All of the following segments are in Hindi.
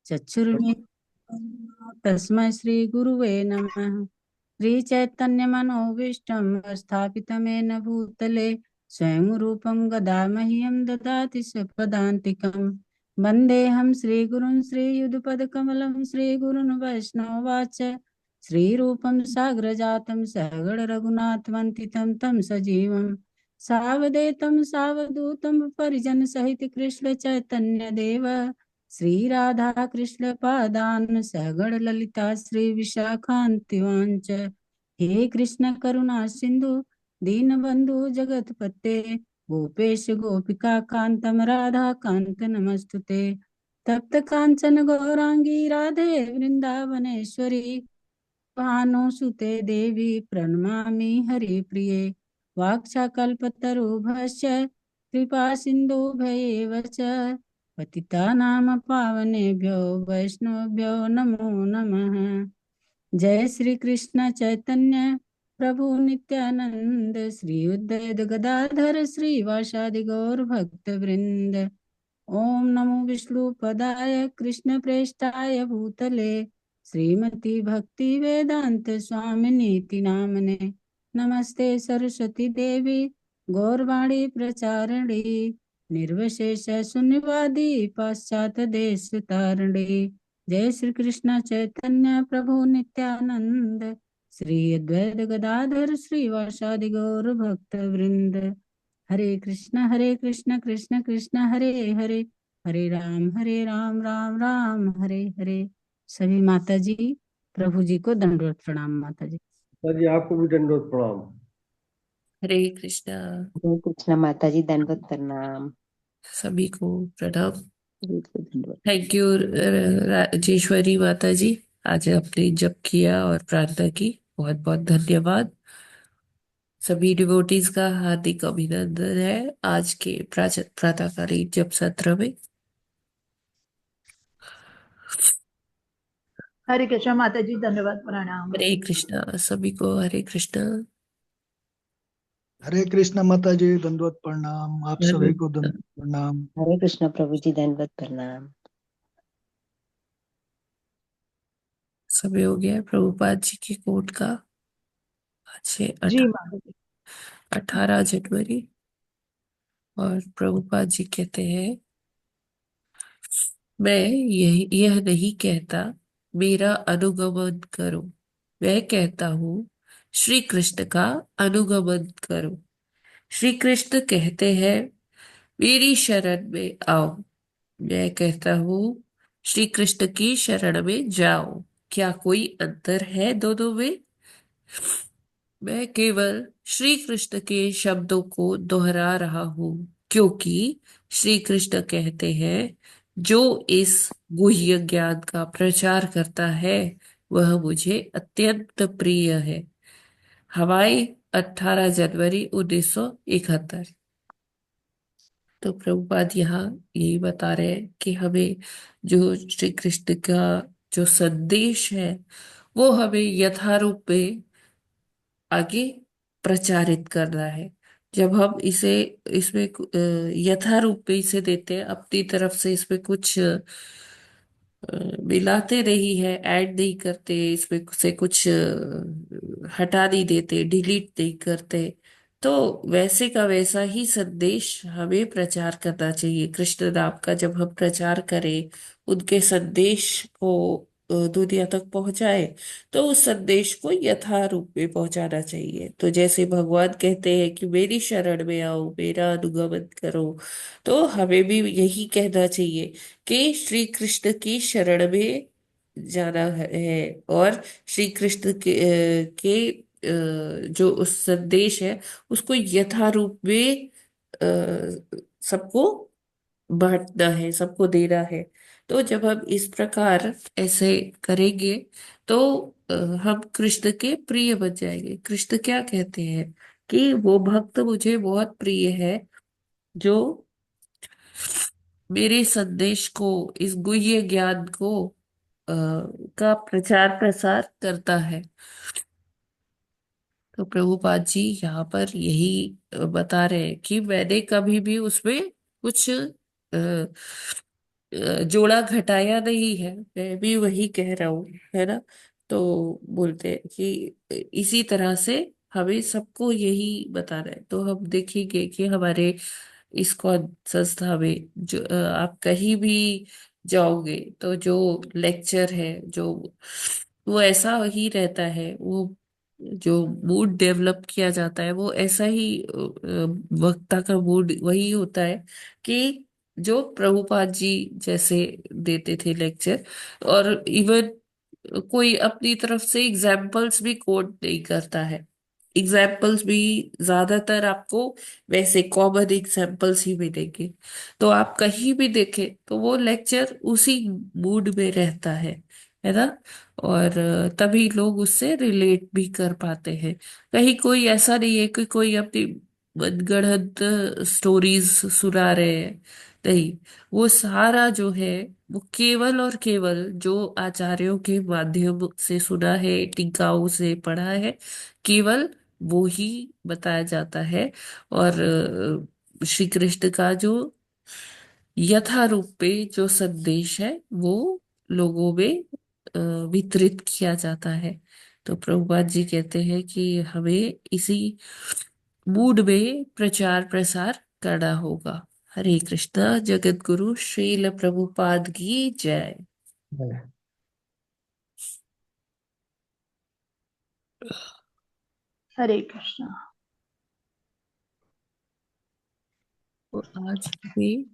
चक्षुर्मिलितं तस्मै श्री गुरुवे नमः। श्री चैतन्य मनोभीष्टं स्थापितं येन भूतले स्वयं रूपं गदामह्यं ददाति स्वपदान्तिकं। वन्देऽहं श्रीगुरुं श्रीयुगपदकमलं श्रीगुरुन् वैष्णवाच श्रीरूपं साग्रजातं सहगण रघुनाथवन्दितं तं सजीवं सावधेतं सावधूतं परिजनसहित कृष्ण चैतन्य देव श्री राधा कृष्ण पादान सहगण ललिता श्री विशाखान्तिवांच हे कृष्ण करुणा सिंधु दीनबंधु जगतपते गोपेश गोपिका कांतम राधा कांत नमस्तुते तप्त कांचन गौरांगी राधे वृंदावनेश्वरी भानुसुते देवी प्रणमामि हरिप्रिये वाक्साकल्पतरुभ्यश्च कृपा सिन्धुभ्येव च पतितानां पावनेभ्यो वैष्णवेभ्यो नमो नमः। जय श्री कृष्ण चैतन्य प्रभु नित्यानंद श्री उद्धव गदाधर श्रीवासादि गौर भक्त वृंद। ओम नमो विष्णुपदाय कृष्ण प्रेष्ठाय भूतले श्रीमती भक्ति वेदांत स्वामिनीति नामने नमस्ते सरस्वती देवी गौरवाणी प्रचारिणी निर्विशेष शून्यवादी पाश्चात देश तारिणी। जय श्री कृष्ण चैतन्य प्रभु नित्यानंद श्री अद्वैत गदाधर श्रीवासादि गौर भक्त वृंद। हरे कृष्ण कृष्ण कृष्ण हरे हरे हरे राम राम राम हरे हरे। सभी माता जी प्रभु जी को दंडवत प्रणाम। माता जी सर जी आपको भी दंडवत प्रणाम। हरे कृष्णा। हरे कृष्णा माता जी दंडवत प्रणाम। सभी को प्रणाम। बिल्कुल दंडवत। थैंक यू राजेश्वरी माता जी, आज आपने जप किया और प्रार्थना की, बहुत बहुत धन्यवाद। सभी डिवोटीज का हार्दिक अभिनंदन है आज के प्रातःकालीन जप सत्र में। हरे कृष्णा माता जी धन्यवाद प्रणाम। हरे कृष्णा सभी को, हरे कृष्णा। हरे कृष्ण माता जी दंडवत प्रणाम। आप सभी को दंडवत प्रणाम। हरे कृष्णा प्रभु जी दंडवत प्रणाम। समय हो गया प्रभुपाद जी की कोट का। आज है जी माता जी। 18 जनवरी और प्रभुपाद जी कहते हैं, मैं यह नहीं कहता मेरा अनुगमन करो, मैं कहता हूँ श्री कृष्ण का अनुगमन करो। श्री कृष्ण कहते हैं मेरी शरण में आओ, मैं कहता हूँ श्री कृष्ण की शरण में जाओ। क्या कोई अंतर है दोनों में? मैं केवल श्री कृष्ण के शब्दों को दोहरा रहा हूं, क्योंकि श्री कृष्ण कहते हैं जो इस गुह्य ज्ञान का प्रचार करता है वह मुझे अत्यंत प्रिय है। हवाई 18 जनवरी 1971। तो प्रभुपाद यहाँ यही बता रहे हैं कि हमें जो श्री कृष्ण का जो संदेश है वो हमें यथारूप में आगे प्रचारित करना है। जब हम इसे इसमें यथारूप में इसे देते हैं, अपनी तरफ से इसमें कुछ मिलाते नहीं है, ऐड नहीं करते, इसमें से कुछ हटा नहीं देते, डिलीट नहीं करते, तो वैसे का वैसा ही संदेश हमें प्रचार करना चाहिए। कृष्ण नाम का जब हम प्रचार करें, उनके संदेश को दुनिया तक पहुंचाए, तो उस संदेश को यथारूप में पहुंचाना चाहिए। तो जैसे भगवान कहते हैं कि मेरी शरण में आओ, मेरा अनुगमन करो, तो हमें भी यही कहना चाहिए कि श्री कृष्ण की शरण में जाना है और श्री कृष्ण के जो उस संदेश है उसको यथारूप में सबको बांटना है, सबको देना है। तो जब हम इस प्रकार ऐसे करेंगे तो हम कृष्ण के प्रिय बन जाएंगे। कृष्ण क्या कहते हैं कि वो भक्त मुझे बहुत प्रिय है जो मेरे संदेश को, इस गुह्य ज्ञान को का प्रचार प्रसार करता है। तो प्रभुपाद जी यहाँ पर यही बता रहे हैं कि मैंने कभी भी उसमें कुछ जोड़ा घटाया नहीं है, मैं भी वही कह रहा हूँ, है ना। तो बोलते हैं कि इसी तरह से हमें सबको यही बताना है। तो हम देखेंगे कि हमारे इस्कॉन संस्था में जो आप कहीं भी जाओगे तो जो लेक्चर है, जो वो ऐसा ही रहता है। वो जो मूड डेवलप किया जाता है वो ऐसा ही वक्ता का मूड वही होता है कि जो प्रभुपाद जी जैसे देते थे लेक्चर। और इवन कोई अपनी तरफ से एग्जाम्पल्स भी कोट नहीं करता है। एग्जाम्पल्स भी ज्यादातर आपको वैसे कॉमन एग्जाम्पल्स ही मिलेंगे। तो आप कहीं भी देखें तो वो लेक्चर उसी मूड में रहता है ना। और तभी लोग उससे रिलेट भी कर पाते हैं। कहीं कोई ऐसा नहीं है कि कोई अपनी मनगढ़ंत स्टोरीज सुना रहे हैं। नहीं, वो सारा जो है वो केवल और केवल जो आचार्यों के माध्यम से सुना है, टीकाओं से पढ़ा है, केवल वो ही बताया जाता है। और श्री कृष्ण का जो यथारूप पे जो संदेश है वो लोगों में अ, वितरित किया जाता है। तो प्रभुपाद जी कहते हैं कि हमें इसी मूड में प्रचार प्रसार करना होगा। हरे कृष्णा। जगत गुरु श्रील प्रभुपाद की जय। हरे कृष्णा। तो आज हमें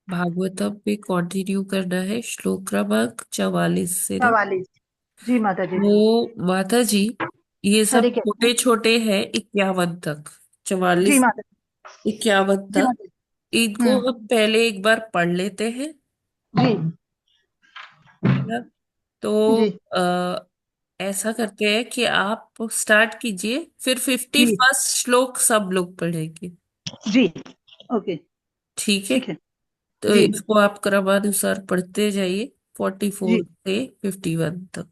भागवतम पे कंटिन्यू करना है, श्लोक क्रमांक 44 से ना। 44। जी माता जी। वो माता जी, ये हरे सब कृष्णा। छोटे छोटे हैं 51 तक, जी 44 माता। 51 जी तक। माता जी। इनको हम पहले एक बार पढ़ लेते हैं, जी है ना। तो जी आ, ऐसा करते हैं कि आप स्टार्ट कीजिए, फिर फिफ्टी जी फर्स्ट श्लोक सब लोग पढ़ेंगे। जी। ओके। ठीक है। ठीक है। तो जी इसको आप क्रमानुसार पढ़ते जाइए, 44 जी। से 51 तक।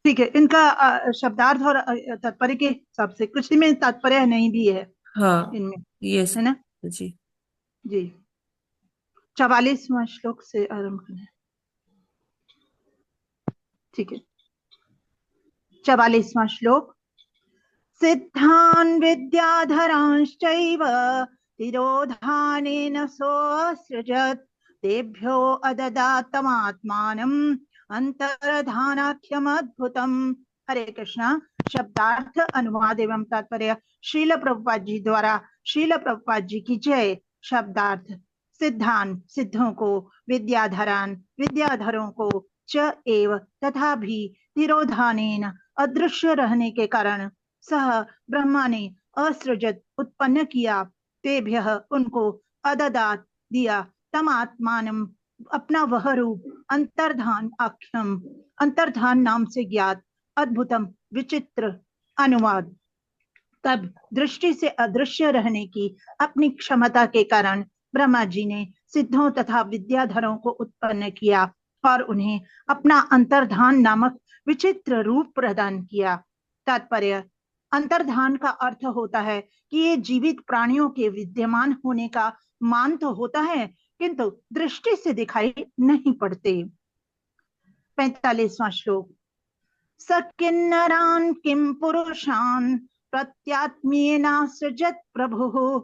ठीक है। इनका शब्दार्थ और तात्पर्य के हिसाब से कुछ में तात्पर्य नहीं भी है हाँ, इनमें, यस है ना। जी। जी। 44वां श्लोक से आरंभ करें। ठीक है। 44वां श्लोक। सिद्धान् विद्याधरांश्चैव तिरोधानेन सोऽसृजत् तेभ्यो अददातमात्मानम् अंतर्धानाख्यमद्भुतम्। हरे कृष्णा। शब्दार्थ, अनुवाद एवं तात्पर्य श्रील प्रभुपाद जी द्वारा। श्रील प्रभुपाद जी की जय। शब्दार्थ। सिद्धान सिद्धों को, विद्याधरान विद्याधरों को, च एव तथा भी, तिरोधानेन अदृश्य रहने के कारण, सह ब्रह्मा ने असृजत उत्पन्न किया, तेभ्य उनको, अददात दिया, तम आत्मानम अपना वह रूप, अंतर्धान आख्यम अंतर्धान नाम से ज्ञात, अद्भुतम विचित्र। अनुवाद। तब दृष्टि से अदृश्य रहने की अपनी क्षमता के कारण ब्रह्मा जी ने सिद्धों तथा विद्याधरों को उत्पन्न किया और उन्हें अपना अंतर्धान नामक विचित्र रूप प्रदान किया। तात्पर्य। अंतर्धान का अर्थ होता है कि ये जीवित प्राणियों के विद्यमान होने का मान तो होता है, किंतु दृष्टि से दिखाई नहीं पड़ते। 45वां श्लोक। स किन्नरान् किं पुरुषान् प्रत्यात्म्येनासृजत् प्रभुः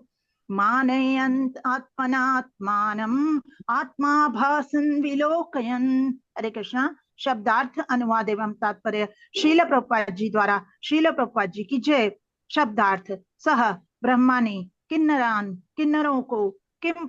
मानयन् आत्मनात्मानम् आत्माभासन् विलोकयन्। हरे कृष्णा। शब्दार्थ, अनुवाद एवं तात्पर्य श्रील प्रभुपाद जी द्वारा। श्रील प्रभुपाद जी की जय। शब्दार्थ। सह ब्रह्मा ने किन्नरान किन्नरों को, किम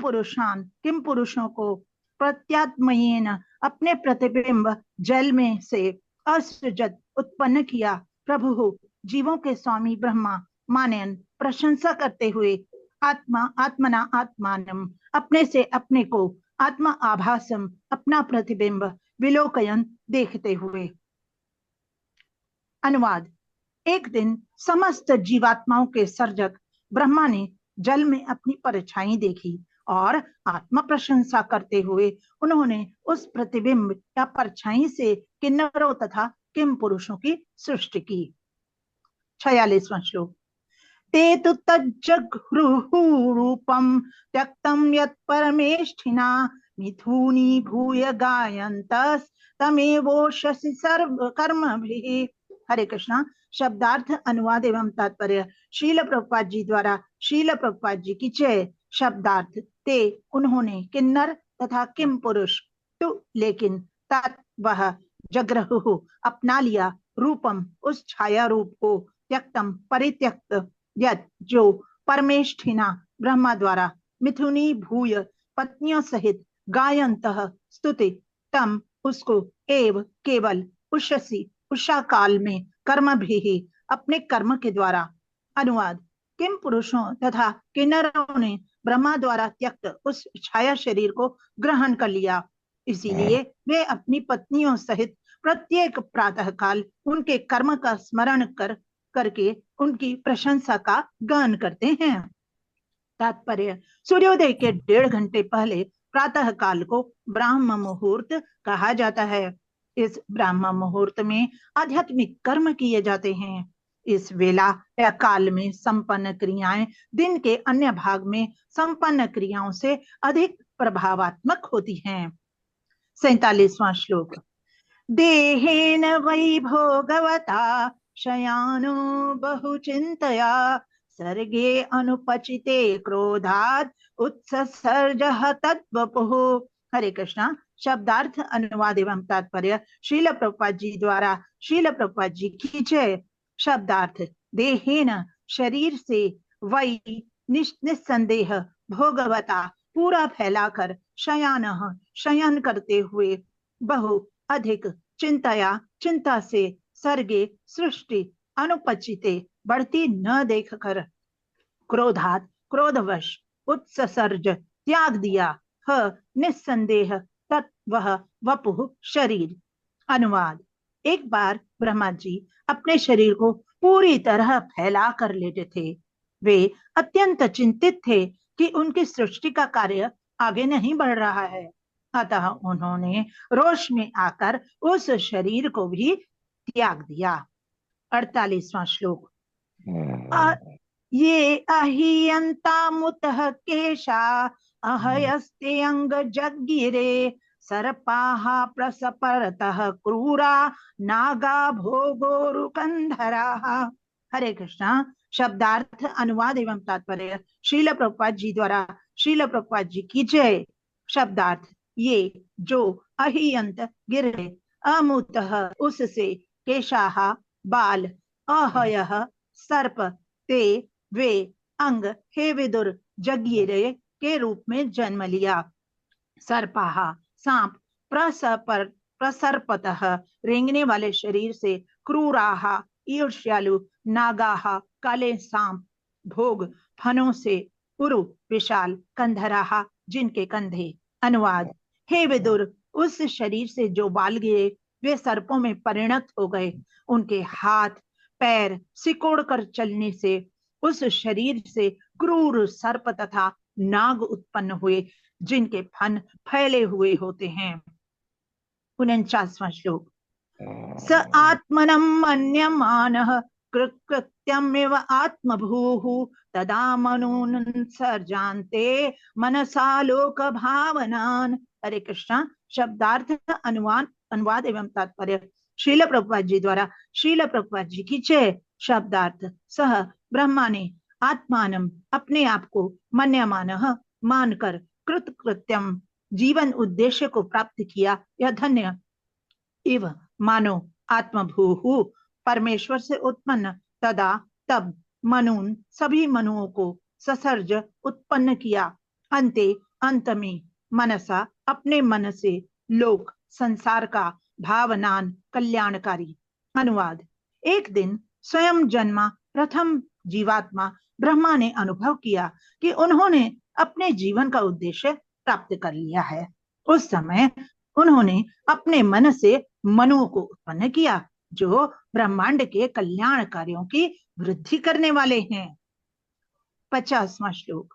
पुरुषों को, प्रत्यात्मयेन अपने प्रतिबिंब जल में से, असृजत उत्पन्न किया, प्रभु जीवों के स्वामी ब्रह्मा, मानयन प्रशंसा करते हुए, आत्मा आत्मना आत्मानम अपने से अपने को, आत्मा आभासम अपना प्रतिबिंब, विलोकयन देखते हुए। अनुवाद। एक दिन समस्त जीवात्माओं के सर्जक ब्रह्मा ने जल में अपनी परछाई देखी और आत्मा प्रशंसा करते हुए उन्होंने उस प्रतिबिंब या परछाई से किन्नरों तथा किम पुरुषों की सृष्टि की। 46वां श्लोक। ते तु तज्जगृहु रूपम त्यक्तम यत् परमेष्ठिना मिथुनी भूय गायन्तस् तमेवोषसि सर्व कर्मभिः। हरे कृष्णा। शब्दार्थ, अनुवाद एवं तात्पर्य श्रील प्रभुपाद जी द्वारा। श्रील प्रभुपाद जी की जय। शब्दार्थ, ते उन्होंने किन्नर तथा किम पुरुष तु लेकिन तत् वह जग्रहुः अपना लिया रूपम उस छाया रूप को त्यक्तम परित्यक्त यत् जो परमेष्ठिना ब्रह्मा द्वारा मिथुनी भूय पत्नियों सहित गायन्तः स्तुति तम उसको एव केवल उषसी उषा काल में कर्म भी अपने कर्म के द्वारा। अनुवाद, किम पुरुषों तथा किन्नरों ने ब्रह्मा द्वारा त्यक्त उस छाया शरीर को ग्रहण कर लिया, इसीलिए वे अपनी पत्नियों सहित प्रत्येक प्रातः काल उनके कर्म का स्मरण करके उनकी प्रशंसा का गान करते हैं। तात्पर्य, सूर्योदय के 1.5 घंटे पहले प्रातः काल को ब्राह्म मुहूर्त कहा जाता है। इस ब्राह्म मुहूर्त में आध्यात्मिक कर्म किए जाते हैं। इस वेला या काल में संपन्न क्रियाएं दिन के अन्य भाग में संपन्न क्रियाओं से अधिक प्रभावात्मक होती हैं। 47वां श्लोक। देहेन वै भोगवता शयानो बहुचिन्तया सर्गे अनुपचिते क्रोधात् उत्ससर्जः तद्वपुः। हरे कृष्णा। शब्दार्थ, अनुवाद एवं तात्पर्य श्रील प्रभुपाद जी द्वारा। श्रील प्रभुपाद जी की जय। शब्दार्थ, देहेन शरीर से, वै निस्संदेह, भोगवता पूरा फैलाकर, शयानः शयन करते हुए, बहु अधिक, चिंतया चिंता से, सर्गे सृष्टि, अनुपचिते बढ़ती न देखकर, क्रोधात क्रोधवश, उत्सर्ज त्याग दिया, ह निस्संदेह तत् वह वपुः शरीर। अनुवाद, एक बार ब्रह्मा जी अपने शरीर को पूरी तरह फैला कर लेटे थे। वे अत्यंत चिंतित थे कि उनकी सृष्टि का कार्य आगे नहीं बढ़ रहा है, अतः उन्होंने रोष में आकर उस शरीर को भी त्याग दिया। 48वां श्लोक। ये अहियन्तामुतः केशा अहयस्ते अंग जगिरे सर्पाः प्रसपरतः क्रूरा नागा भोगोरुकंधराः। हरे कृष्णा। शब्दार्थ, अनुवाद एवं तात्पर्य श्रील प्रभुपाद जी द्वारा। श्रील प्रभुपाद जी की जय। शब्दार्थ, ये जो अहियंत गिरे, अमुतः उससे, केशाः बाल, अहयः सर्प, ते वे, अंग हे विदुर, जगीरे के रूप में जन्म लिया, सर्पाः सांप, प्रसर्पतः रेंगने वाले शरीर से, क्रूराः ईर्ष्यालु, नागाः काले सांप, भोग फनों से, उरु विशाल, कंधराः जिनके कंधे। अनुवाद, हे विदुर, उस शरीर से जो बाल गिरे वे सर्पों में परिणत हो गए। उनके हाथ पैर सिकोड़ कर चलने से उस शरीर से क्रूर सर्प तथा नाग उत्पन्न हुए जिनके फन फैले हुए होते हैं। 49वां श्लोक। स आत्मनं मन्यमानः कृत्यमेव आत्मभूः तदा मनून् सर्जान्ते मनसा लोक भावनान्। हरे कृष्णा। शब्दार्थ, अनुवाद एवं तात्पर्य श्रील प्रभुपाद जी द्वारा। श्रील प्रभुपाद जी की जय। शब्दार्थ, सह ब्रह्मा ने आत्मानम अपने आप को, मन्यमानः मानकर, कृत्यम जीवन उद्देश्य को प्राप्त किया या धन्य, इव मानो आत्मभूः परमेश्वर से उत्पन्न, तदा तब, मनून सभी मनुओं को, ससर्ज उत्पन्न किया, अंते अंत में, मनसा अपने मन से, लोक संसार का, भावनान कल्याणकारी। अनुवाद, एक दिन स्वयं जन्मा प्रथम जीवात्मा ब्रह्मा ने अनुभव किया कि उन्होंने अपने जीवन का उद्देश्य प्राप्त कर लिया है। उस समय उन्होंने अपने मन से मनुओं को उत्पन्न किया जो ब्रह्मांड के कल्याण कार्यों की वृद्धि करने वाले हैं। 50वां श्लोक।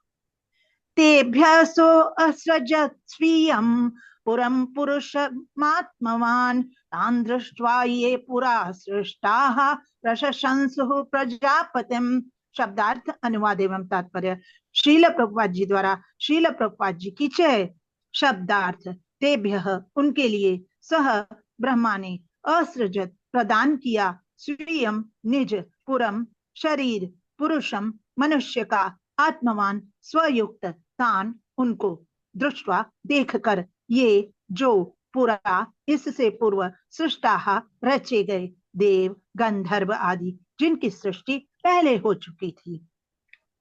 तेभ्यसो असृजत् स्वीयं पुरं पुरुषमात्मवान् तान् दृष्ट्वा ये पुरा सृष्टाः प्रशंसुः प्रजापतिम्। शब्दार्थ, अनुवाद एवं तात्पर्य श्रील प्रभुपाद जी द्वारा। श्रील प्रभुपाद जी की जय। शब्दार्थ तेभ्यः उनके लिए सह ब्रह्मा ने असृजत प्रदान किया स्वीयम निज पुरम शरीर पुरुषम मनुष्य का आत्मवान स्वयुक्त तान उनको दृष्टवा देखकर ये जो पुरा इससे पूर्व सृष्टाः रचे गए देव गंधर्व आदि जिनकी सृष्टि पहले हो चुकी थी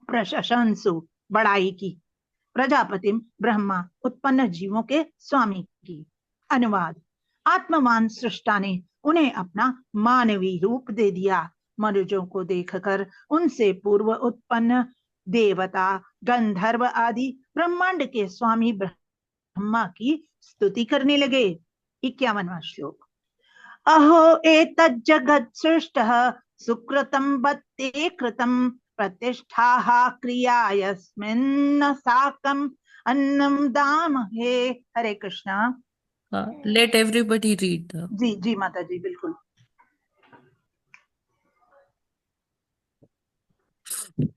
प्रशंसु बड़ाई की प्रजापति ब्रह्मा उत्पन्न जीवों के स्वामी की। अनुवाद। आत्मवान सृष्टा ने उन्हें अपना मानवी रूप दे दिया। मनुजों को देखकर उनसे पूर्व उत्पन्न देवता गंधर्व आदि ब्रह्मांड के स्वामी ब्रह्मा की स्तुति करने लगे। 51वां श्लोक। अहो एतज्जगत् सृष्टः सुकृतं बत्ते कृतं प्रतिष्ठाः क्रिया यस्मिन् साकम् अन्नम दामहे। हरे कृष्णा। हाँ, लेट एवरीबडी रीड द। जी जी माता जी बिल्कुल।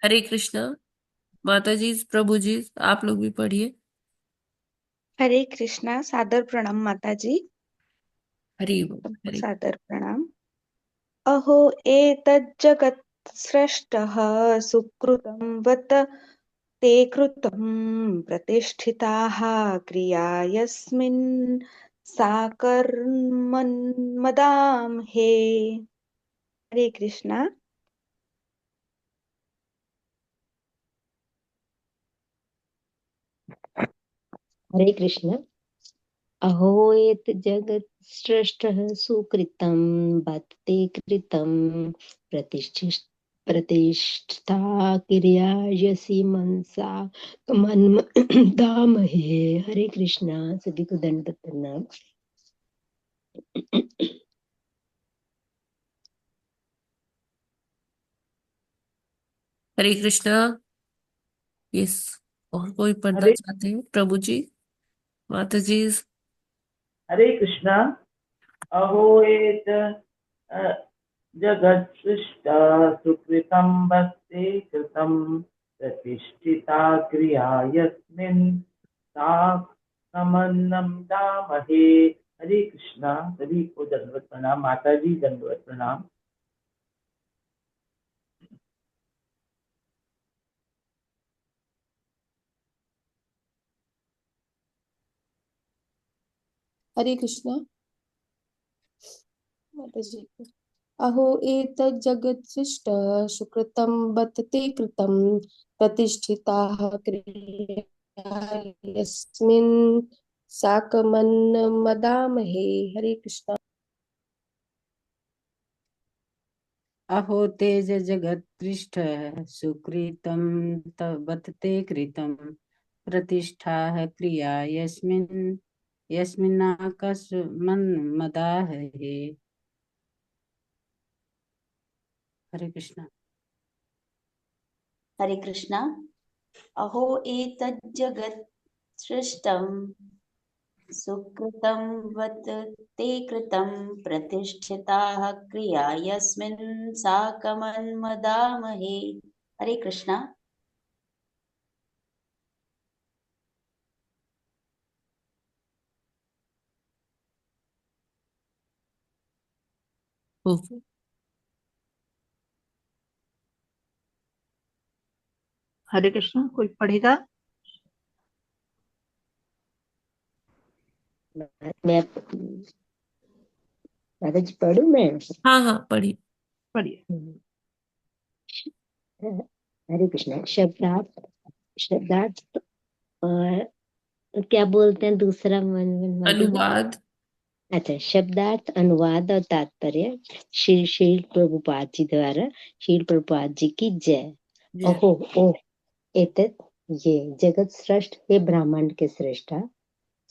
हरे कृष्णा। माता जी, प्रभु जी, आप लोग भी पढ़िए। हरे कृष्णा। सादर प्रणाम माता जी। हरि बोल। सबको हरे सादर प्रणाम। अहो एतज्जगत् सृष्टः सुकृतं वत ते कृतं प्रतिष्ठिताः क्रिया यस्मिन् साकर्मन्मदामहे। हरे कृष्णा। हरे कृष्ण। अहो एत जगत् सृष्टः सुकृतं बत्ते कृतं प्रतिष्ठा क्रिया यसी मनसा दामहे। हरे कृष्णा। सभी को दंडवत प्रणाम। हरे कृष्णा। यस, और कोई पढ़ना हरे चाहते हैं? प्रभु जी, माता जी। हरे कृष्णा। अहो एत जगत्सृष्टा सुकृतं वस्ते कृतं प्रतिष्ठिता क्रिया यस्मिन् सा समन्नं दामहे। हरे कृष्णा। सभी को दंडवत प्रणाम। माता जी दंडवत प्रणाम। हरे कृष्णा। माता जी। अहो एतज्जगत्सृष्टः सुकृतं बत ते कृतं प्रतिष्ठिताः क्रिया यस्मिन् साकमन्नमदामहे। हरे कृष्णा। अहो तेज जगत्पृष्ठ सुकृतं बत ते कृतं प्रतिष्ठा क्रिया यस्मिन्नाकस्मन्मदामहे। हरे कृष्णा। हरे कृष्णा। अहो एतज्जगत् सृष्टं सुकृतं वत् ते कृतं प्रतिष्ठिताः क्रिया यस्मिन् साकमन्मदामहे। हरे कृष्णा। ओके। हरे कृष्णा। कोई पढ़ेगा? मैं माता जी पढ़ू मैं? हाँ हाँ, पढ़िए। पढ़िए। हरे कृष्णा। शब्दार्थ और क्या बोलते हैं दूसरा मन माता जी? अनुवाद। अच्छा, शब्दार्थ, अनुवाद और तात्पर्य श्री श्री प्रभुपाद जी द्वारा। श्री प्रभुपाद जी की जय। जय। ओहो ओ एतत् ये जगत श्रेष्ठ हे ब्राह्मण के श्रेष्ठा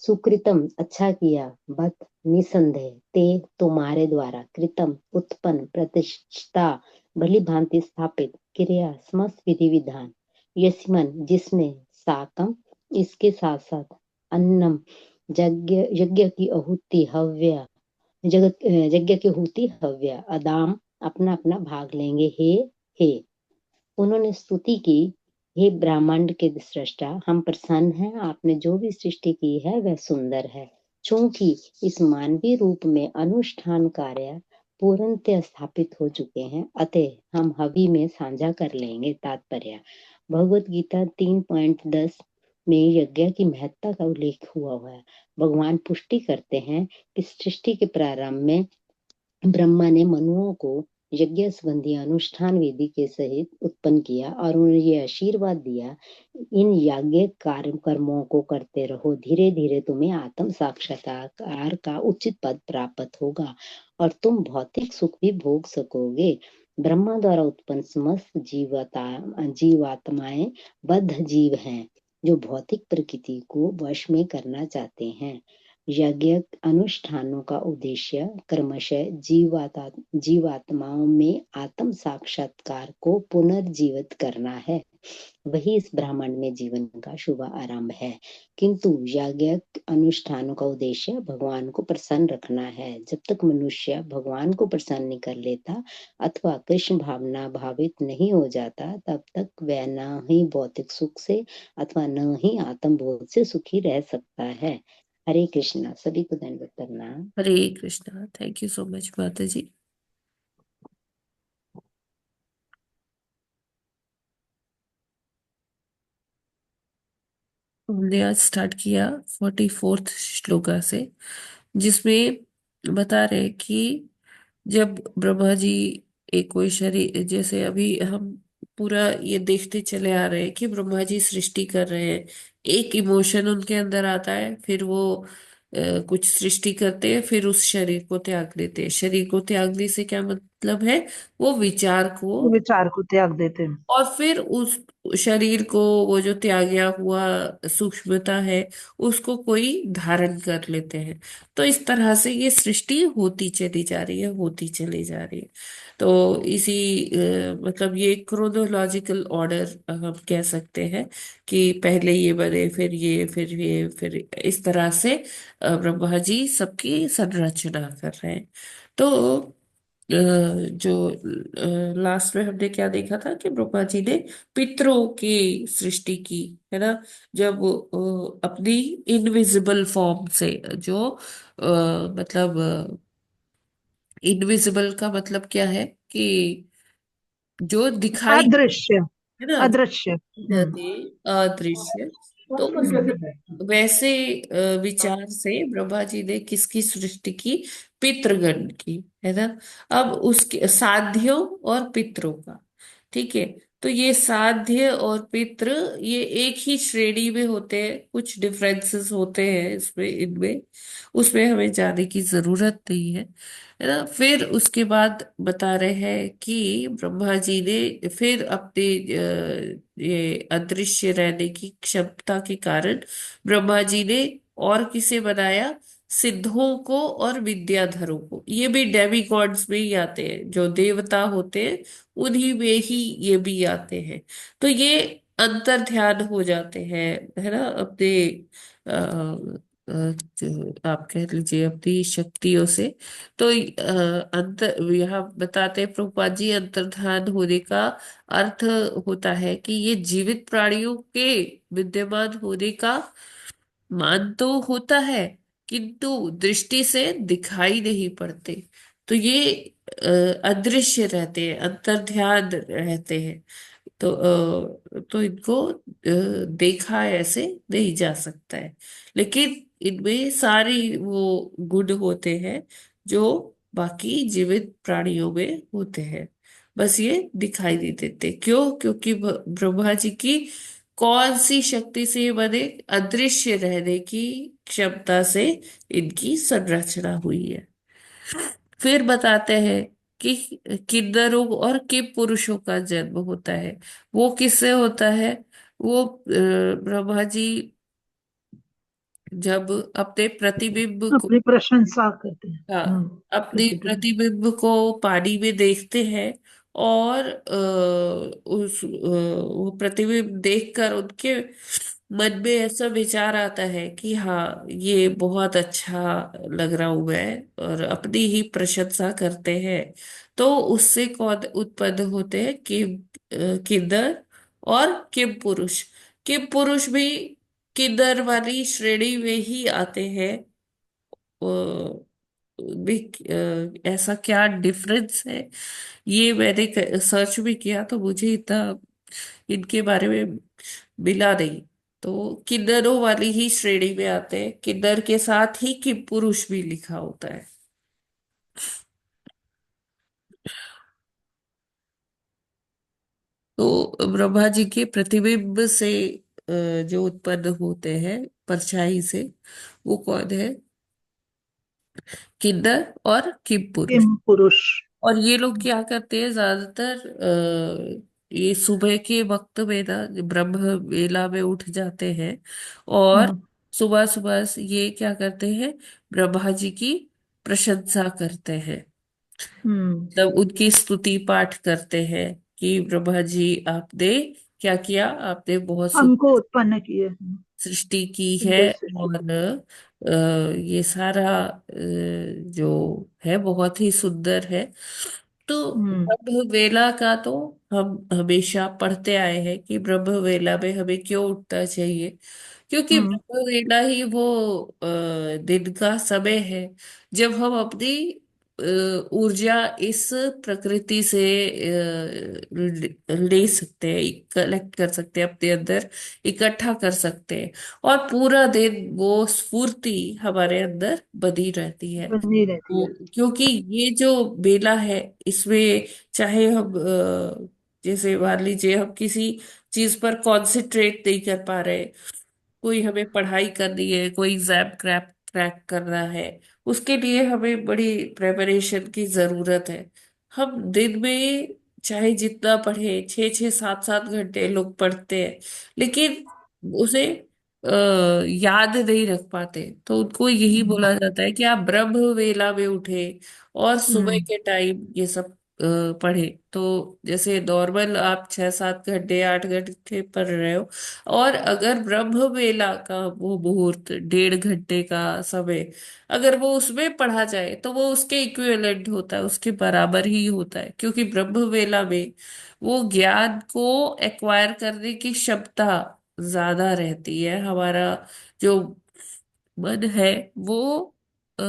सुकृतम अच्छा किया बत निसंदेह ते तुम्हारे द्वारा कृतम उत्पन्न प्रतिष्ठा भली भांति स्थापित क्रिया समस्त विधि विधान यस्मन जिसमें साकम इसके साथ साथ अन्नम यज्ञ यज्ञ की आहुति हव्य जगत यज्ञ की आहुति हव्य अदाम अपना अपना भाग लेंगे। हे उन्होंने स्तुति की हे ब्रह्मांड के सृष्टा, हम प्रसन्न हैं। आपने जो भी सृष्टि की है वह सुंदर है। चूंकि इस मानवीय रूप में अनुष्ठान कार्य पूर्णतः स्थापित हो चुके हैं, अतः हम हवि में साझा कर लेंगे। तात्पर्य: भगवत गीता 3.10 में यज्ञ की महत्ता का उल्लेख हुआ है। भगवान पुष्टि करते हैं कि सृष्टि के प्रारंभ में ब्रह्मा ने मनुओं को यज्ञ संबंधी अनुष्ठान विधि के सहित उत्पन्न किया और उन्हें ये आशीर्वाद दिया, इन यज्ञ कर्मों को करते रहो, धीरे धीरे तुम्हें आत्म साक्षात्कार का उचित पद प्राप्त होगा और तुम भौतिक सुख भी भोग सकोगे। ब्रह्मा द्वारा उत्पन्न समस्त जीवात्माएं बद्ध जीव हैं जो भौतिक प्रकृति को वश में करना चाहते हैं। यज्ञ अनुष्ठानों का उद्देश्य क्रमशः जीवात्माओं में आत्म साक्षात्कार को पुनर्जीवित करना है। वही इस ब्रह्मांड में जीवन का शुभ आरंभ है। किंतु यज्ञ अनुष्ठानों का उद्देश्य भगवान को प्रसन्न रखना है। जब तक मनुष्य भगवान को प्रसन्न नहीं कर लेता अथवा कृष्ण भावना भावित नहीं हो जाता, तब तक वह न ही भौतिक सुख से अथवा न ही आत्मबोध से सुखी रह सकता है। हरे कृष्णा। सभी को दंडवत प्रणाम। Hare Krishna. Thank you so much माता जी। हमने आज स्टार्ट किया 44th श्लोका से, जिसमें बता रहे कि जब ब्रह्मा जी एक कोई शरीर, जैसे अभी हम पूरा ये देखते चले आ रहे हैं कि ब्रह्मा जी सृष्टि कर रहे हैं, एक इमोशन उनके अंदर आता है, फिर वो कुछ सृष्टि करते हैं, फिर उस शरीर को त्याग देते हैं। शरीर को त्यागने से क्या मतलब है? वो विचार को, विचार को त्याग देते हैं। और फिर उस शरीर को, वो जो त्यागा हुआ सूक्ष्मता है, उसको कोई धारण कर लेते हैं। तो इस तरह से ये सृष्टि होती चली जा रही है, होती चली जा रही है। तो इसी मतलब ये क्रोनोलॉजिकल ऑर्डर हम कह सकते हैं कि पहले ये बने, फिर ये, फिर ये, फिर इस तरह से ब्रह्मा जी सबकी संरचना कर रहे हैं। तो जो लास्ट में हमने क्या देखा था कि ब्रह्मा जी ने पितरों की सृष्टि की, है ना। जब वो, अपनी इनविजिबल फॉर्म से, जो मतलब इनविजिबल का मतलब क्या है कि जो दिखाई, अदृश्य। है ना, अदृश्य। रहते अदृश्य। तो उस वैसे विचार से ब्रह्मा जी ने किसकी सृष्टि की? पितृगण की, है ना। अब उसके साध्यों और पितरों का, ठीक है। तो ये साध्य और पितृ, ये एक ही श्रेणी में होते हैं, कुछ डिफरेंसेस होते हैं इसमें, इनमें, उसमें हमें जाने की जरूरत नहीं है ना। फिर उसके बाद बता रहे हैं कि ब्रह्मा जी ने फिर अपने ये अदृश्य रहने की क्षमता के कारण ब्रह्मा जी ने और किसे बनाया? सिद्धों को और विद्याधरों को। ये भी डेमी गॉड्स में ही आते हैं, जो देवता होते हैं उन्हीं में ही ये भी आते हैं। तो ये अंतर ध्यान हो जाते हैं, है ना, अपने जो आप कह लीजिए अपनी शक्तियों से। तो अंतर यहाँ बताते हैं प्रभुपाद जी, अंतर्धान होने का अर्थ होता है कि ये जीवित प्राणियों के विद्यमान होने का मान तो होता है, किंतु दृष्टि से दिखाई नहीं पड़ते। तो ये अदृश्य रहते हैं, अंतर्ध्यान रहते हैं। तो इनको देखा ऐसे नहीं जा सकता है, लेकिन इनमें सारी वो गुण होते हैं जो बाकी जीवित प्राणियों में होते हैं, बस ये दिखाई नहीं देते। क्यों? क्योंकि ब्रह्मा जी की कौन सी शक्ति से ये बने? अदृश्य रहने की क्षमता से इनकी संरचना हुई है। फिर बताते हैं कि किन्नरों और कि पुरुषों का जन्म होता है। वो किससे होता है? वो ब्रह्मा जी जब अपने प्रतिबिंब को, अपनी प्रशंसा करते हैं। हाँ, अपनी प्रतिबिंब। प्रतिबिंब को पानी में देखते हैं, और वो प्रतिबिंब देखकर उनके मन में ऐसा विचार आता है कि हाँ, ये बहुत अच्छा लग रहा हूं मैं, और अपनी ही प्रशंसा करते हैं। तो उससे कौन उत्पन्न होते हैं? कि किन्नर और किम पुरुष। किम पुरुष भी किन्नर वाली श्रेणी में ही आते हैं। अ, ऐसा क्या डिफरेंस है, ये मैंने सर्च भी किया तो मुझे इतना इनके बारे में मिला नहीं। तो किन्नरों वाली ही श्रेणी में आते हैं, किन्नर के साथ ही किम पुरुष भी लिखा होता है। तो ब्रह्मा जी के प्रतिबिंब से जो उत्पन्न होते हैं परछाई से, वो कौन है? किन्नर और किम पुरुष। किम पुरुष। और ये लोग क्या करते हैं ज्यादातर, ये सुबह के वक्त में ना ब्रह्म वेला में उठ जाते हैं और हम्म सुबह सुबह से ये क्या करते हैं, ब्रह्मा जी की प्रशंसा करते हैं। हम्म मतलब उनकी स्तुति पाठ करते हैं कि ब्रह्मा जी आपने क्या किया, आपने बहुत हमको सुंदर उत्पन्न किए। सृष्टि की है। सुंदर सृष्टि। और ये सारा जो है बहुत ही सुंदर है। तो हम्म ब्रह्म वेला का तो हम हमेशा पढ़ते आए हैं कि ब्रह्म वेला में हमें क्यों उठना चाहिए, क्योंकि हम्म ब्रह्म वेला ही वो दिन का समय है जब हम अपनी अ, ऊर्जा इस प्रकृति से ले सकते हैं, कलेक्ट कर सकते हैं, अपने अंदर इकट्ठा कर सकते हैं। और पूरा दिन वो स्फूर्ति हमारे अंदर बनी रहती है। बनी रहती है। क्योंकि ये जो बेला है, इसमें चाहे हम जैसे मान लीजिए हम किसी चीज पर कॉन्सेंट्रेट नहीं कर पा रहे, कोई हमें पढ़ाई करनी है, कोई एग्जाम क्रैक क्रैक करना है, उसके लिए हमें बड़ी प्रेपरेशन की जरूरत है। हम दिन में चाहे जितना पढ़े, 6 6 7 7 घंटे लोग पढ़ते हैं, लेकिन उसे आ, याद नहीं रख पाते। तो उनको यही हम्म बोला जाता है कि आप ब्रह्म वेला में उठे और सुबह हम्म के टाइम ये सब पढ़े। तो जैसे नॉर्मल आप 6 7 घंटे 8 घंटे पढ़ रहे हो, और अगर ब्रह्म वेला का वो मुहूर्त 1.5 घंटे का समय अगर वो उसमें पढ़ा जाए तो वो उसके इक्विवेलेंट होता है, उसके बराबर ही होता है। क्योंकि ब्रह्म वेला में वो ज्ञान को एक्वायर करने की क्षमता ज्यादा रहती है। हमारा जो मन है वो आ,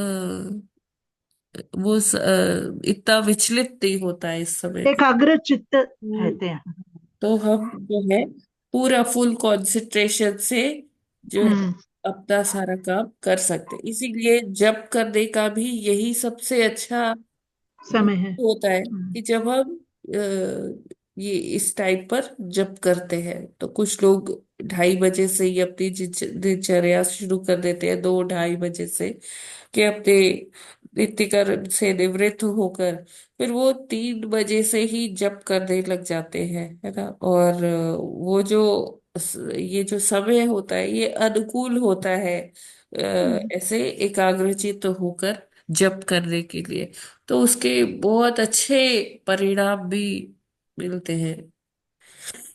इतना विचलित नहीं होता है इस समय। एकाग्र चित्त हम्म, रहते हैं। तो हम जो है पूरा फुल कंसंट्रेशन से जो है हम्म अपना सारा काम कर सकते हैं। इसीलिए जप करने का भी यही सबसे अच्छा समय है। होता है कि जब हम ये इस टाइम पर जप करते हैं। तो कुछ लोग 2:30 बजे से ही अपनी दिनचर्या शुरू कर देते हैं, 2 2:30 बजे से, कि अपने नित्य कर्म से निवृत्त होकर फिर वो 3 बजे से ही जप करने लग जाते हैं, है ना। और वो जो ये जो समय होता है ये अनुकूल होता है ऐसे एकाग्रचित्त होकर जप करने के लिए। तो उसके बहुत अच्छे परिणाम भी मिलते हैं।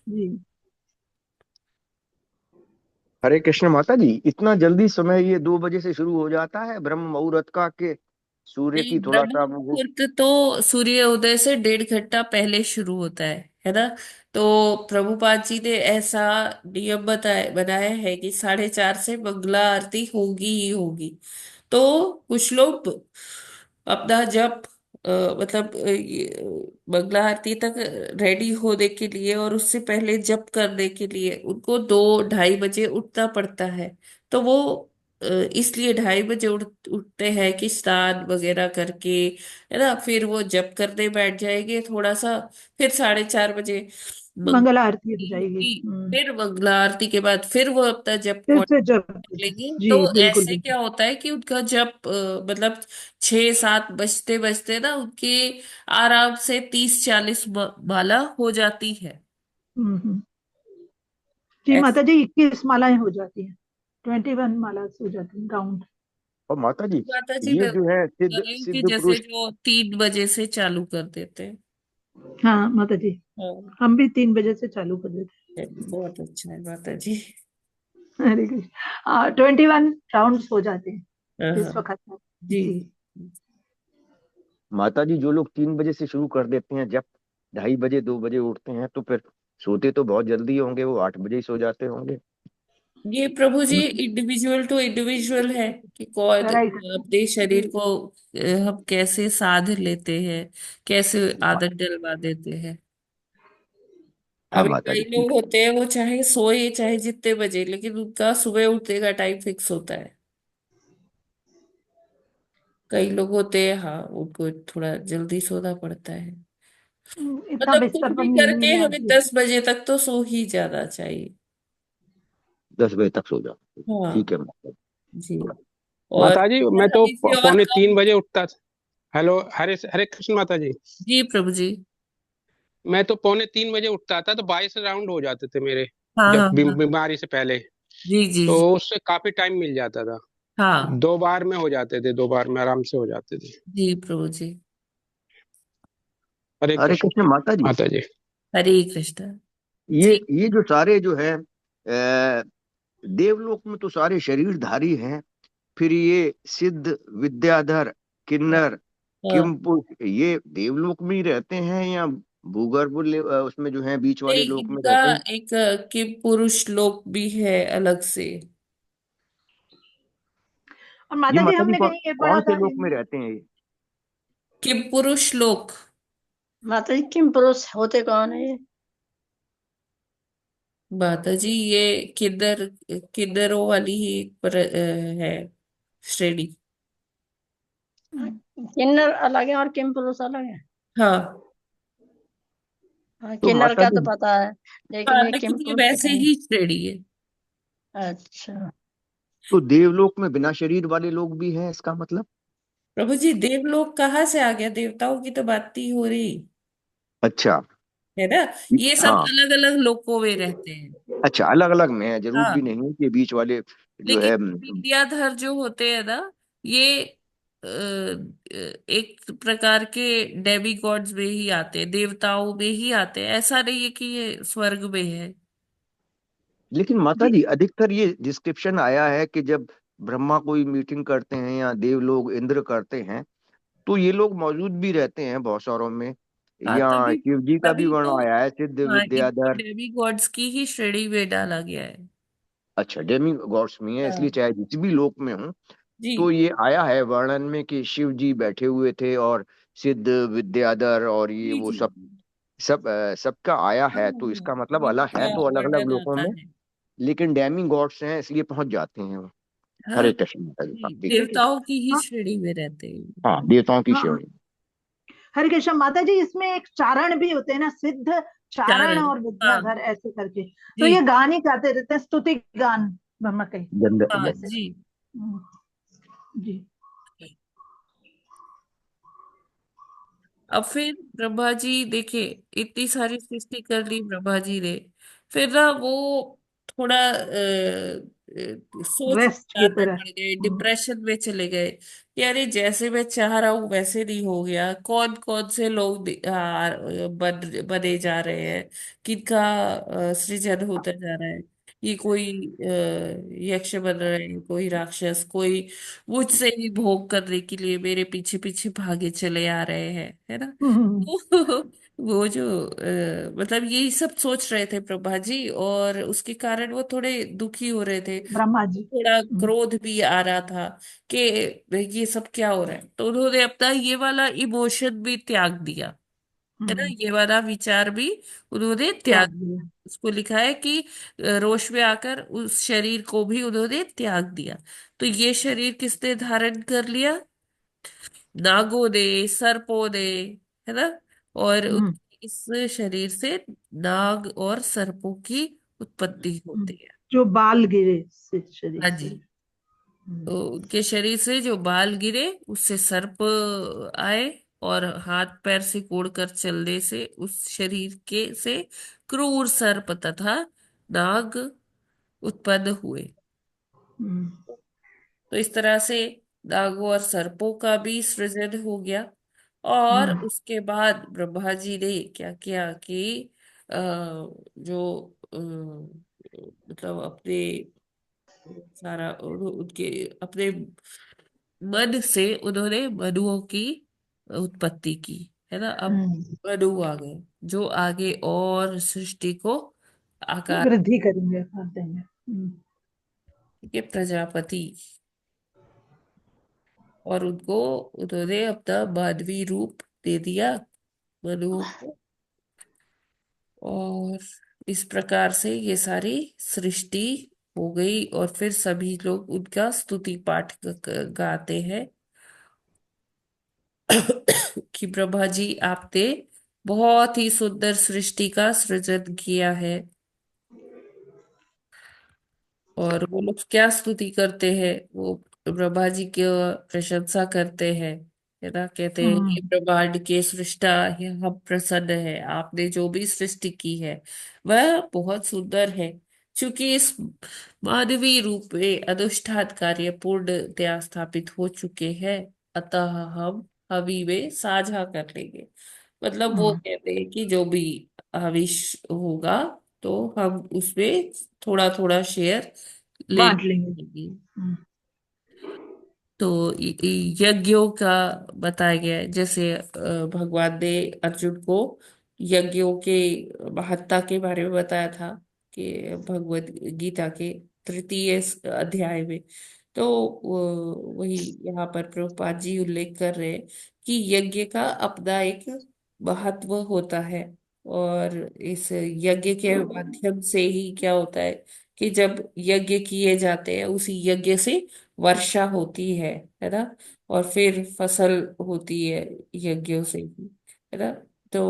जी। हरे कृष्ण माता जी, इतना जल्दी समय ये 2 बजे से शुरू हो जाता है ब्रह्म मुहूर्त का, के सूर्य नहीं, की थोड़ा ब्रह्म सा वो। मुहूर्त तो सूर्य उदय से 1.5 घंटा पहले शुरू होता है ना। तो प्रभुपाद जी ने ऐसा नियम बनाया है कि 4:30 से मंगला आरती होगी ही होगी। तो कुछ लोग अपना जब मतलब मंगला आरती तक रेडी होने के लिए और उससे पहले जप करने के लिए उनको 2 2:30 बजे उठना पड़ता है। तो वो इसलिए 2:30 बजे उठते हैं कि स्नान वगैरह करके, है ना, फिर वो जप करने बैठ जाएंगे थोड़ा सा। फिर 4:30 बजे मंगला मंगल आरती हो आरती जाएगी। होगी। फिर मंगला आरती के बाद फिर वो अपना जप फिर से जब। लेंगे। जी तो बिल्कुल ऐसे बिल्कुल। क्या होता है कि उनका जब मतलब 6 7 बजते बजते ना उनके आराम से 30 40 माला हो जाती है। हम्म। जी ऐसे माता जी 21 मालाएं हो जाती हैं। 21 माला हो जाती हैं काउंट। और माता जी, माता जी ये मैं जो है कर सिद्ध रही हूँ कि सिद्ध जैसे पुरुष। जो 3 बजे से चालू कर देते हैं। हाँ माता जी। हाँ, हम भी 3 बजे से चालू कर देते बहुत अच्छा है माता जी। हैं। हरे कृष्ण। 21 राउंड्स हो जाते हाँ हैं हाँ, इस वक्त। जी जी। माता जी, जो लोग 3 बजे से शुरू कर देते हैं जब 2:30 बजे 2 बजे उठते हैं, तो फिर सोते तो बहुत जल्दी होंगे, वो 8 बजे ही सो जाते होंगे। ये प्रभु जी इंडिविजुअल टू इंडिविजुअल है कि कौन राइट अपने शरीर को हम कैसे साध लेते हैं, कैसे आदत डलवा देते हैं। हाँ अभी माता कई जी, लोग ठीक है। होते हैं वो चाहे सोए चाहे जितने बजे, लेकिन उनका सुबह उठने का टाइम फिक्स होता है। कई लोग होते हैं, हाँ, उनको थोड़ा जल्दी सोना पड़ता है। इतना मतलब कुछ बिस्तर पर भी नींद करके नहीं हमें आती है। 10 बजे तक तो सो ही जाना चाहिए। 10 बजे तक सो जाओ, हाँ ठीक है माता जी। जी। और माता जी मैं तो अभी से और पौने कम। 3 बजे उठता था। हेलो, हरे हरे कृष्ण माता जी। जी प्रभु जी। मैं तो पौने 3 बजे उठता था, तो 22 राउंड हो जाते थे मेरे, हाँ जब हाँ हाँ। बीमारी से पहले। जी जी तो जी। उससे काफी टाइम मिल जाता था। हाँ 2 बार में हो जाते थे, 2 बार में आराम से हो जाते थे। जी प्रभु जी। हरे हरे कृष्ण कृष्ण माता जी, माता जी। हरे कृष्ण। ये जी। ये जो सारे जो है देवलोक में तो सारे शरीरधारी हैं। फिर ये सिद्ध, विद्याधर, किन्नर, हाँ, किंपुरुष, ये देवलोक में ही रहते हैं या भूगर्भ उसमें जो है बीच वाले नहीं, लोक में इनका रहते हैं? एक कि पुरुष लोक भी है अलग से। और ये माता जी माता जी हमने कौन कहीं ये पढ़ा कौन से था लोक में इनमें। रहते हैं ये? कि पुरुष लोक। माता जी किम पुरुष होते कौन है ये? माता जी ये किन्नर, किन्नरों वाली ही है श्रेणी। किन्नर अलग है और किम पुरुष अलग है। हाँ हाँ, तो किन्नर माता का तो जी, पता है, लेकिन हाँ, ये लेकिन किम ये पुरुष वैसे नहीं। ही श्रेणी है। अच्छा। तो देवलोक में बिना शरीर वाले लोग भी हैं, इसका मतलब? प्रभु जी देवलोक कहाँ से आ गया? देवताओं की तो बात नहीं हो रही अच्छा। है ना। ये सब हाँ, अलग अलग लोकों में रहते हैं। अच्छा, अलग अलग में है, जरूर भी हाँ, नहीं है कि बीच वाले जो लेकिन है। विद्याधर जो होते हैं ना, ये एक प्रकार के डेमी गॉड्स में ही आते हैं, देवताओं में ही आते हैं। ऐसा नहीं है कि ये स्वर्ग में है। लेकिन माता जी जी अधिकतर ये डिस्क्रिप्शन आया है कि जब ब्रह्मा कोई मीटिंग करते हैं या देव लोग इंद्र करते हैं, तो ये लोग मौजूद भी रहते हैं बहुत सारों में। हाँ, या तभी शिव जी का भी तभी तो। वर्ण आया है, सिद्ध, हाँ, इनको विद्याधर। डेमी गॉड्स की ही श्रेणी में डाला गया है। अच्छा, डेमी गॉड्स में है, इसलिए हाँ चाहे जिस भी लोक में हो, जी तो ये आया है वर्णन में कि शिव जी बैठे हुए थे और सिद्ध, विद्याधर और ये जी वो जी। सब सबका आया हाँ है, हाँ तो हाँ, इसका मतलब ये अलग है इसका तो अलग अलग वर्णन लोकों आता में। है। लेकिन डैमी गॉड्स हैं इसलिए पहुंच जाते हैं वो। हाँ हरे कृष्ण माता जी, हाँ जी, ठीक है, ठीक देवताओं की ही हाँ श्रेणी में रहते हैं। है। हाँ, देवताओं की हाँ। श्रेणी। हरे कृष्ण माता जी इसमें एक चारण भी होते हैं ना, सिद्ध चारण चारण। और हाँ विद्याधर ऐसे करके। तो जी। ये गान ही गाते रहते हैं, स्तुति गान ब्रह्मा के गंध हाँ ऐसे। जी। जी अब फिर ब्रह्मा जी देखे, इतनी सारी सृष्टि कर ली ब्रह्मा जी ने। फिर ना वो थोड़ा सोच रेस्ट की विचार में तरह। पड़ गए, डिप्रेशन में चले गए कि अरे जैसे मैं चाह रहा हूँ वैसे नहीं हो गया। कौन कौन से लोग बने जा रहे हैं, किनका सृजन होता जा रहा है। ये कोई यक्ष बन रहे हैं, कोई राक्षस, कोई मुझसे ही भोग करने के लिए मेरे पीछे पीछे भागे चले आ रहे हैं, है ना। तो वो जो मतलब यही सब सोच रहे थे प्रभा जी, और उसके कारण वो थोड़े दुखी हो रहे थे। ब्रह्मा जी। थोड़ा क्रोध भी आ रहा था कि ये सब क्या हो रहा है। तो उन्होंने अपना ये वाला इमोशन भी त्याग दिया, है ना, ये वाला विचार भी उन्होंने त्याग त्याग। दिया। उसको लिखा है कि रोष में आकर उस शरीर को भी उन्होंने त्याग दिया। तो ये शरीर किसने धारण कर लिया? नागों ने, सर्पों ने, है ना। और हम्म, इस शरीर से नाग और सर्पों की उत्पत्ति हम्म। होती है। जो बाल गिरे से शरीर हाँ से। जी। तो उनके शरीर से जो बाल गिरे उससे सर्प आए, और हाथ पैर से कोड़कर चलने से उस शरीर के से क्रूर सर्प तथा नाग उत्पन्न हुए। हम्म, तो इस तरह से नागों और सर्पों का भी सृजन हो गया। और हम्म, उसके बाद ब्रह्मा जी ने क्या किया कि जो मतलब अपने सारा उनके अपने मन से उन्होंने मनुओं की उत्पत्ति की। है ना। अब मनु आ गए जो आगे और सृष्टि को आकार वृद्धि करेंगे, कर देंगे। के प्रजापति, और उनको उन्होंने अपना मानवीय रूप दे दिया मनु को। और इस प्रकार से ये सारी सृष्टि हो गई और फिर सभी लोग उनका स्तुति पाठ गाते हैं कि ब्रह्मा जी आपने बहुत ही सुंदर सृष्टि का सृजन किया है। और वो लोग क्या स्तुति करते हैं, वो ब्रह्मा जी की प्रशंसा करते हैं, है ना। कहते हैं ये ब्रह्मांड के सृष्टा, ये हम प्रसन्न है, आपने जो भी सृष्टि की है वह बहुत सुंदर है। क्योंकि इस मानवीय रूप में अनुष्ठान कार्य पूर्णतया स्थापित हो चुके हैं, अतः हम हवि में साझा कर लेंगे। मतलब वो कहते हैं कि जो भी हविष होगा तो हम उसमें थोड़ा थोड़ा शेयर ले बांट लेंगे। लेंगे। तो यज्ञों का बताया गया है, जैसे भगवान ने अर्जुन को यज्ञों के महत्ता के बारे में बताया था कि भगवद गीता के तृतीय अध्याय में। तो वही यहाँ पर प्रभुपाद जी उल्लेख कर रहे हैं कि यज्ञ का अपना एक महत्व होता है। और इस यज्ञ के माध्यम से ही क्या होता है कि जब यज्ञ किए जाते हैं उसी यज्ञ से वर्षा होती है ना। और फिर फसल होती है यज्ञों से ही, है ना। तो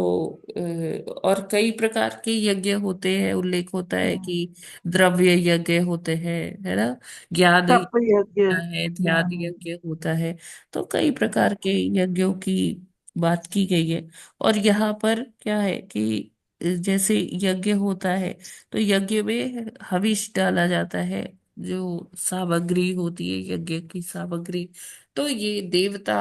और कई प्रकार के यज्ञ होते हैं, उल्लेख होता है कि द्रव्य यज्ञ होते हैं, है ना। ज्ञान तप यज्ञ, होता है, ध्यान यज्ञ होता है। तो कई प्रकार के यज्ञों की बात की गई है। और यहाँ पर क्या है कि जैसे यज्ञ होता है तो यज्ञ में हविष डाला जाता है, जो सामग्री होती है यज्ञ की सामग्री। तो ये देवता,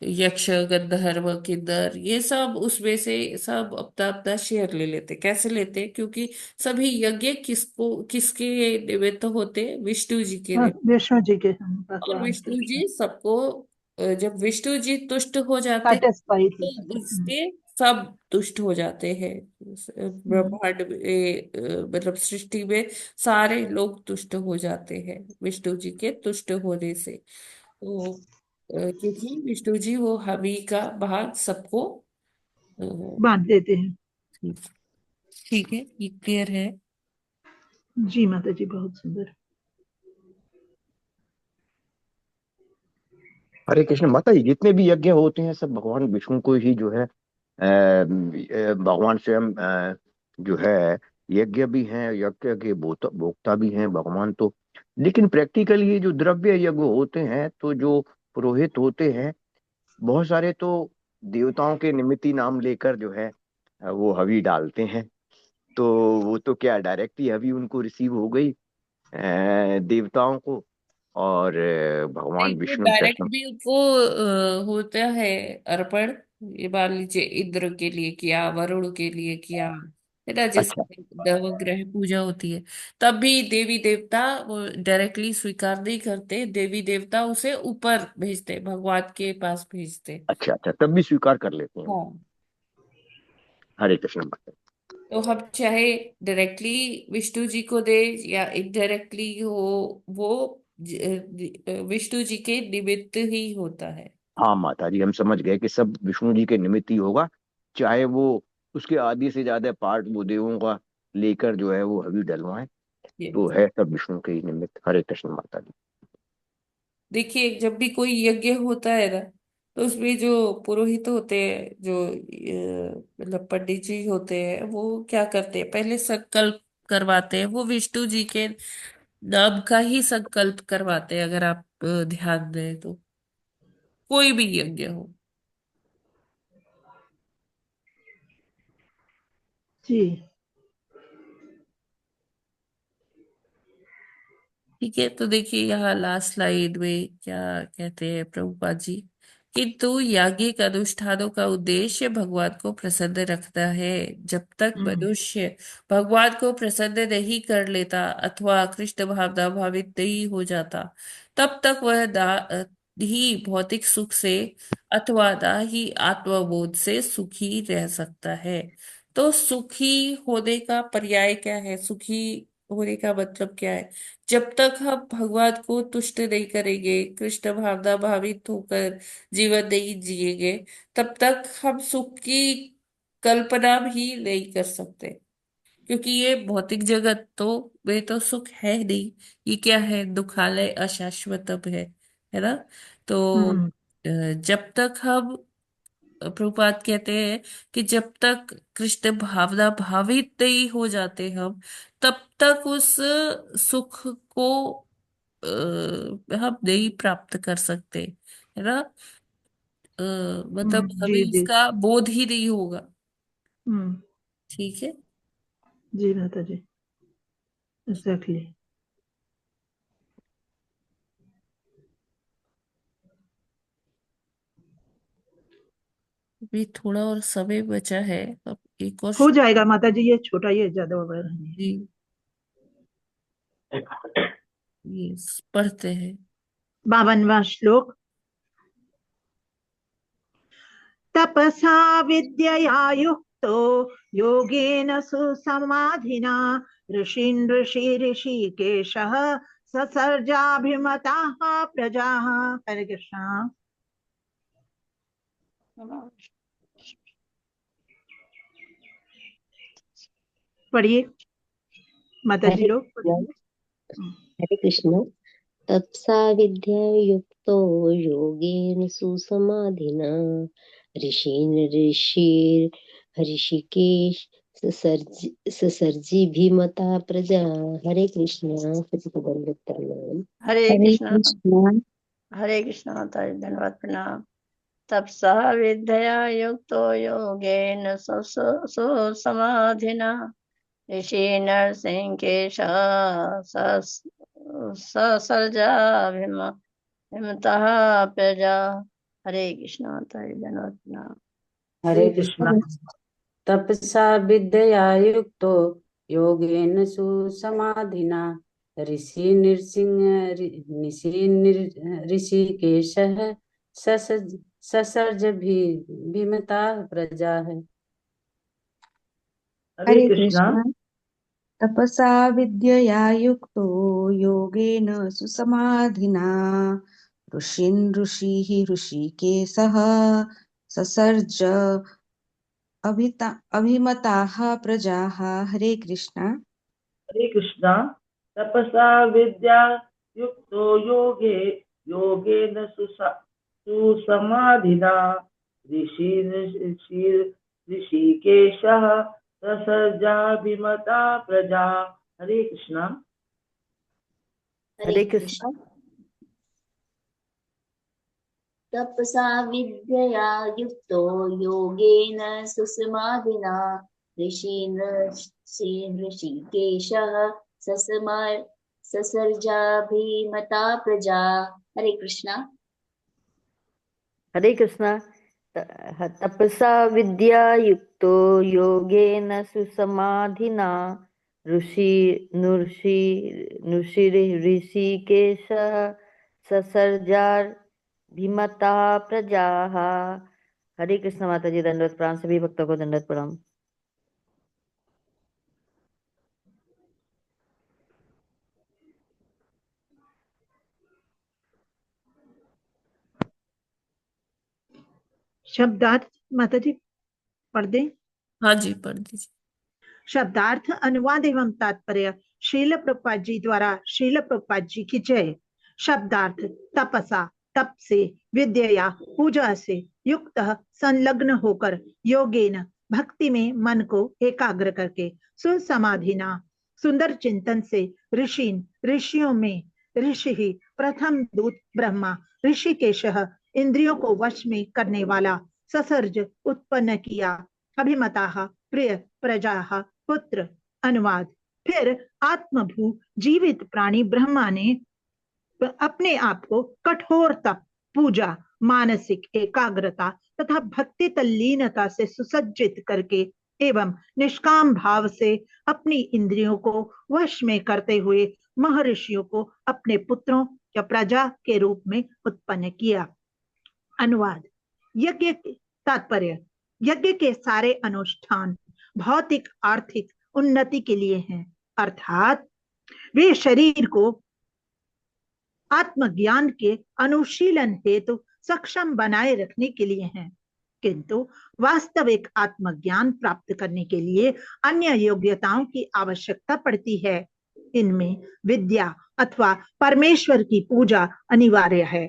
यक्ष, गंधर्व, किन्नर, ये सब उसमें से सब अपना अपना शेयर ले लेते। कैसे लेते? क्योंकि सभी यज्ञ किसके निमित्त होते? विष्णु जी के निमित्त। विष्णु जी के और भगवान विष्णु कृष्ण जी सबको, जब विष्णु जी तुष्ट हो जाते हैं सेटिस्फाइड हो तो जाते। इसके सब तुष्ट हो जाते हैं। ब्रह्मांड में, मतलब सृष्टि में सारे लोग तुष्ट हो जाते हैं विष्णु जी के तुष्ट होने से। तो क्योंकि विष्णु जी वो हवि का भाग सबको अ, बांट देते हैं। ठीक ठीक है, ये क्लियर है। जी माता जी, बहुत सुंदर। हरे कृष्ण माता जी, जितने भी यज्ञ होते हैं सब भगवान विष्णु को ही जो है भगवान स्वयं जो है यज्ञ भी हैं, यज्ञ के भोक्ता भी हैं भगवान तो। लेकिन प्रैक्टिकली ये जो द्रव्य यज्ञ होते हैं तो जो पुरोहित होते हैं बहुत सारे तो देवताओं के निमित्त नाम लेकर जो है वो हवि डालते हैं। तो वो तो क्या डायरेक्ट ही हवि उनको रिसीव हो गई देवताओं को। और भगवान नहीं, वो विष्णु डायरेक्ट कृष्ण। भी उनको होता है अर्पण। ये मान लीजिए इंद्र के लिए किया, वरुण के लिए किया, है ना, अच्छा जैसे नवग्रह पूजा होती है। तब भी देवी देवता वो डायरेक्टली स्वीकार नहीं करते, देवी देवता उसे ऊपर भेजते, भगवान के पास भेजते। अच्छा अच्छा, तब भी स्वीकार कर लेते हैं वो। हाँ। हरे कृष्ण माता। तो हम चाहे डायरेक्टली विष्णु जी को दे या इनडायरेक्टली हो, वो विष्णु जी के निमित्त ही होता है। हाँ माता जी, हम समझ गए कि सब विष्णु जी के निमित्त ही होगा। चाहे वो उसके आधी से ज्यादा पार्ट वो देवों का लेकर जो है वो हवि डलवाएं, ये तो है सब विष्णु के ही निमित्त। हरे कृष्ण माता जी। देखिए, जब भी कोई यज्ञ होता है ना तो उसमें जो पुरोहित होते हैं, जो मतलब पंडित जी होते हैं, वो क्या करते हैं, पहले संकल्प करवाते हैं। वो विष्णु जी के नाम का ही संकल्प करवाते हैं, अगर आप ध्यान दें तो, कोई भी यज्ञ हो। जी। ठीक है, तो देखिए यहाँ लास्ट स्लाइड में क्या कहते हैं प्रभुपाद जी। किंतु याज्ञिक अनुष्ठानों का उद्देश्य भगवान को प्रसन्न रखना है। जब तक मनुष्य भगवान को प्रसन्न नहीं कर लेता अथवा कृष्ण भावना भावित नहीं हो जाता, तब तक वह ही भौतिक सुख से अथवा ना ही आत्मबोध से सुखी रह सकता है। तो सुखी होने का पर्याय क्या है? सुखी होने का मतलब क्या है? जब तक हम भगवान को तुष्ट नहीं करेंगे, कृष्ण भावना भावित होकर जीवन नहीं जिएंगे, तब तक हम सुख की कल्पना भी नहीं कर सकते। क्योंकि ये भौतिक जगत तो वे तो सुख है नहीं। ये क्या है? दुखालय अशाश्वतम है ना? तो हम्म जब तक हम, प्रभुपाद कहते हैं कि जब तक कृष्ण भावना भावित नहीं हो जाते हम, तब तक उस सुख को हम नहीं प्राप्त कर सकते, है ना? मतलब हमें जी जी। इसका बोध ही नहीं होगा। हम्म ठीक है। जी माता जी, एग्जैक्टली। अभी थोड़ा और समय बचा है, अब एक और हो जाएगा माता जी, ये छोटा ही है, ज्यादा बड़ा नहीं है। जी ये पढ़ते हैं। 52वां श्लोक। तपसा विद्यया युक्तो योगेन सुसमाधिना ऋषीन् ऋषिकेशः ससर्जाभिमताः प्रजाः। हरे कृष्णा। पढ़िए माता जी हरे लोग। कृष्ण। हरे कृष्ण। तपसा विद्या युक्तो योगेन सुसमाधिना ऋषिकेश ससर्जिभिमता प्रजा। हरे कृष्ण। प्रतिपदं प्रणाम। हरे हरे कृष्णा। कृष्ण। हरे कृष्णा माता जी, धन्यवाद, प्रणाम। तपसा विद्या युक्तो योगेन सुसमाधिना ऋषि नरसिंह ससर्जाभिमतः प्रजा। हरे कृष्ण माता जी, धन्यवाद, प्रणाम। हरे कृष्णा। तपसा विद्यया युक्तो योगेन सुसमाधिना ऋषिकेशः ससर्ज भी भीमता प्रजा है। हरे कृष्ण। तपसा विद्यया युक्तो योगेन सुसमाधिना ऋषिकेशः ससर्ज अभिमताः प्रजाः। हरे कृष्ण। हरे कृष्णा। तपसा विद्या युक्तो योगेन सुसमाधिना ऋषिकेशः ससर्जाभिमता प्रजा। हरे कृष्णा। हरे कृष्ण। तपसा विद्यया युक्तो योगेन सुसमाधिना ऋषिकेशः ससर्जाभिमता प्रजा। हरे कृष्णा। हरे कृष्णा। तपसा विद्या युक्तो योगेन सुसमाधिना ऋषिकेशः ससर्जाभिमता प्रजाः। हरे कृष्ण माता जी, दंडवत प्रणाम। सभी भक्तों को दंडवत प्रणाम। शब्दार्थ माता जी पढ़ दें। हाँ जी, पढ़ दीजिए। शब्दार्थ, अनुवाद एवं तात्पर्य श्रील प्रभुपाद जी द्वारा। श्रील प्रभुपाद जी की जय। शब्दार्थ। तपसा, तप से, विद्या, पूजा से, युक्त, संलग्न होकर, योगेन, भक्ति में मन को एकाग्र करके, सुसमाधिना, सुंदर चिंतन से, ऋषियों में ऋषि ही प्रथम दूत ब्रह्मा, ऋषिकेशः इंद्रियों को वश में करने वाला, ससर्ज उत्पन्न किया, अभिमताः प्रिय, प्रजाः पुत्र। अनुवाद। फिर आत्मभू जीवित प्राणी ब्रह्मा ने अपने आप को कठोर तप, पूजा, मानसिक एकाग्रता तथा भक्ति तल्लीनता से सुसज्जित करके एवं निष्काम भाव से अपनी इंद्रियों को वश में करते हुए महर्षियों को अपने पुत्रों या प्रजा के रूप में उत्पन्न किया। अनुवाद। यज्ञ तात्पर्य। यज्ञ के सारे अनुष्ठान भौतिक आर्थिक उन्नति के लिए हैं, अर्थात वे शरीर को आत्मज्ञान के अनुशीलन हेतु सक्षम बनाए रखने के लिए हैं, किंतु वास्तविक आत्मज्ञान प्राप्त करने के लिए अन्य योग्यताओं की आवश्यकता पड़ती है। इनमें विद्या अथवा परमेश्वर की पूजा अनिवार्य है।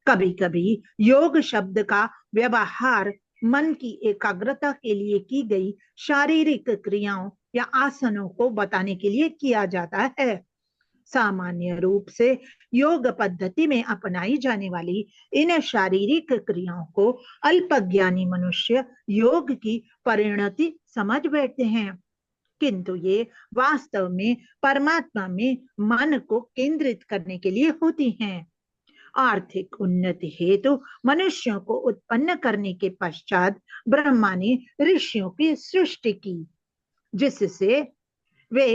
कभी कभी योग शब्द का व्यवहार मन की एकाग्रता के लिए की गई शारीरिक क्रियाओं या आसनों को बताने के लिए किया जाता है। सामान्य रूप से योग पद्धति में अपनाई जाने वाली इन शारीरिक क्रियाओं को अल्पज्ञानी मनुष्य योग की परिणति समझ बैठते हैं, किंतु ये वास्तव में परमात्मा में मन को केंद्रित करने के लिए होती हैं। आर्थिक उन्नति हेतु मनुष्यों को उत्पन्न करने के पश्चात ब्रह्मा ने ऋषियों की सृष्टि की, जिससे वे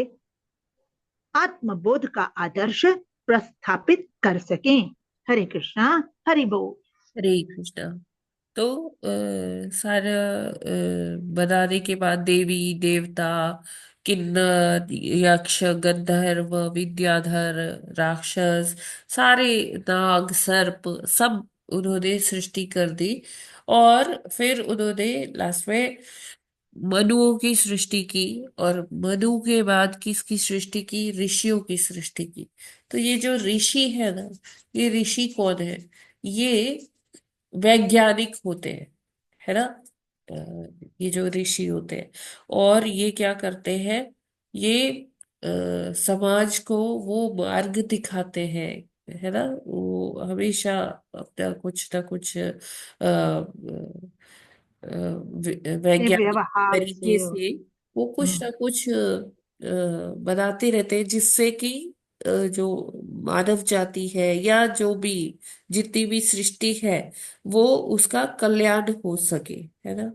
आत्मबोध का आदर्श प्रस्थापित कर सकें। हरे कृष्णा, हरि बोल। हरे कृष्णा। तो सारा बनाने के बाद देवी देवता किन्नर यक्ष गंधर्व विद्याधर राक्षस सारे नाग सर्प सब उन्होंने सृष्टि कर दी, और फिर उन्होंने लास्ट में मनुओं की सृष्टि की, और मनु के बाद किसकी सृष्टि की? ऋषियों की सृष्टि की। तो ये जो ऋषि है ना, ये ऋषि कौन है? ये वैज्ञानिक होते हैं, है ना। ये जो ऋषि होते हैं, और ये क्या करते हैं? ये समाज को वो मार्ग दिखाते हैं, है ना। वो हमेशा अपना कुछ ना कुछ वैज्ञानिक व्यवहार तरीके से से वो कुछ ना कुछ बनाते रहते हैं, जिससे कि जो मानव जाति है या जो भी जितनी भी सृष्टि है वो उसका कल्याण हो सके, है ना।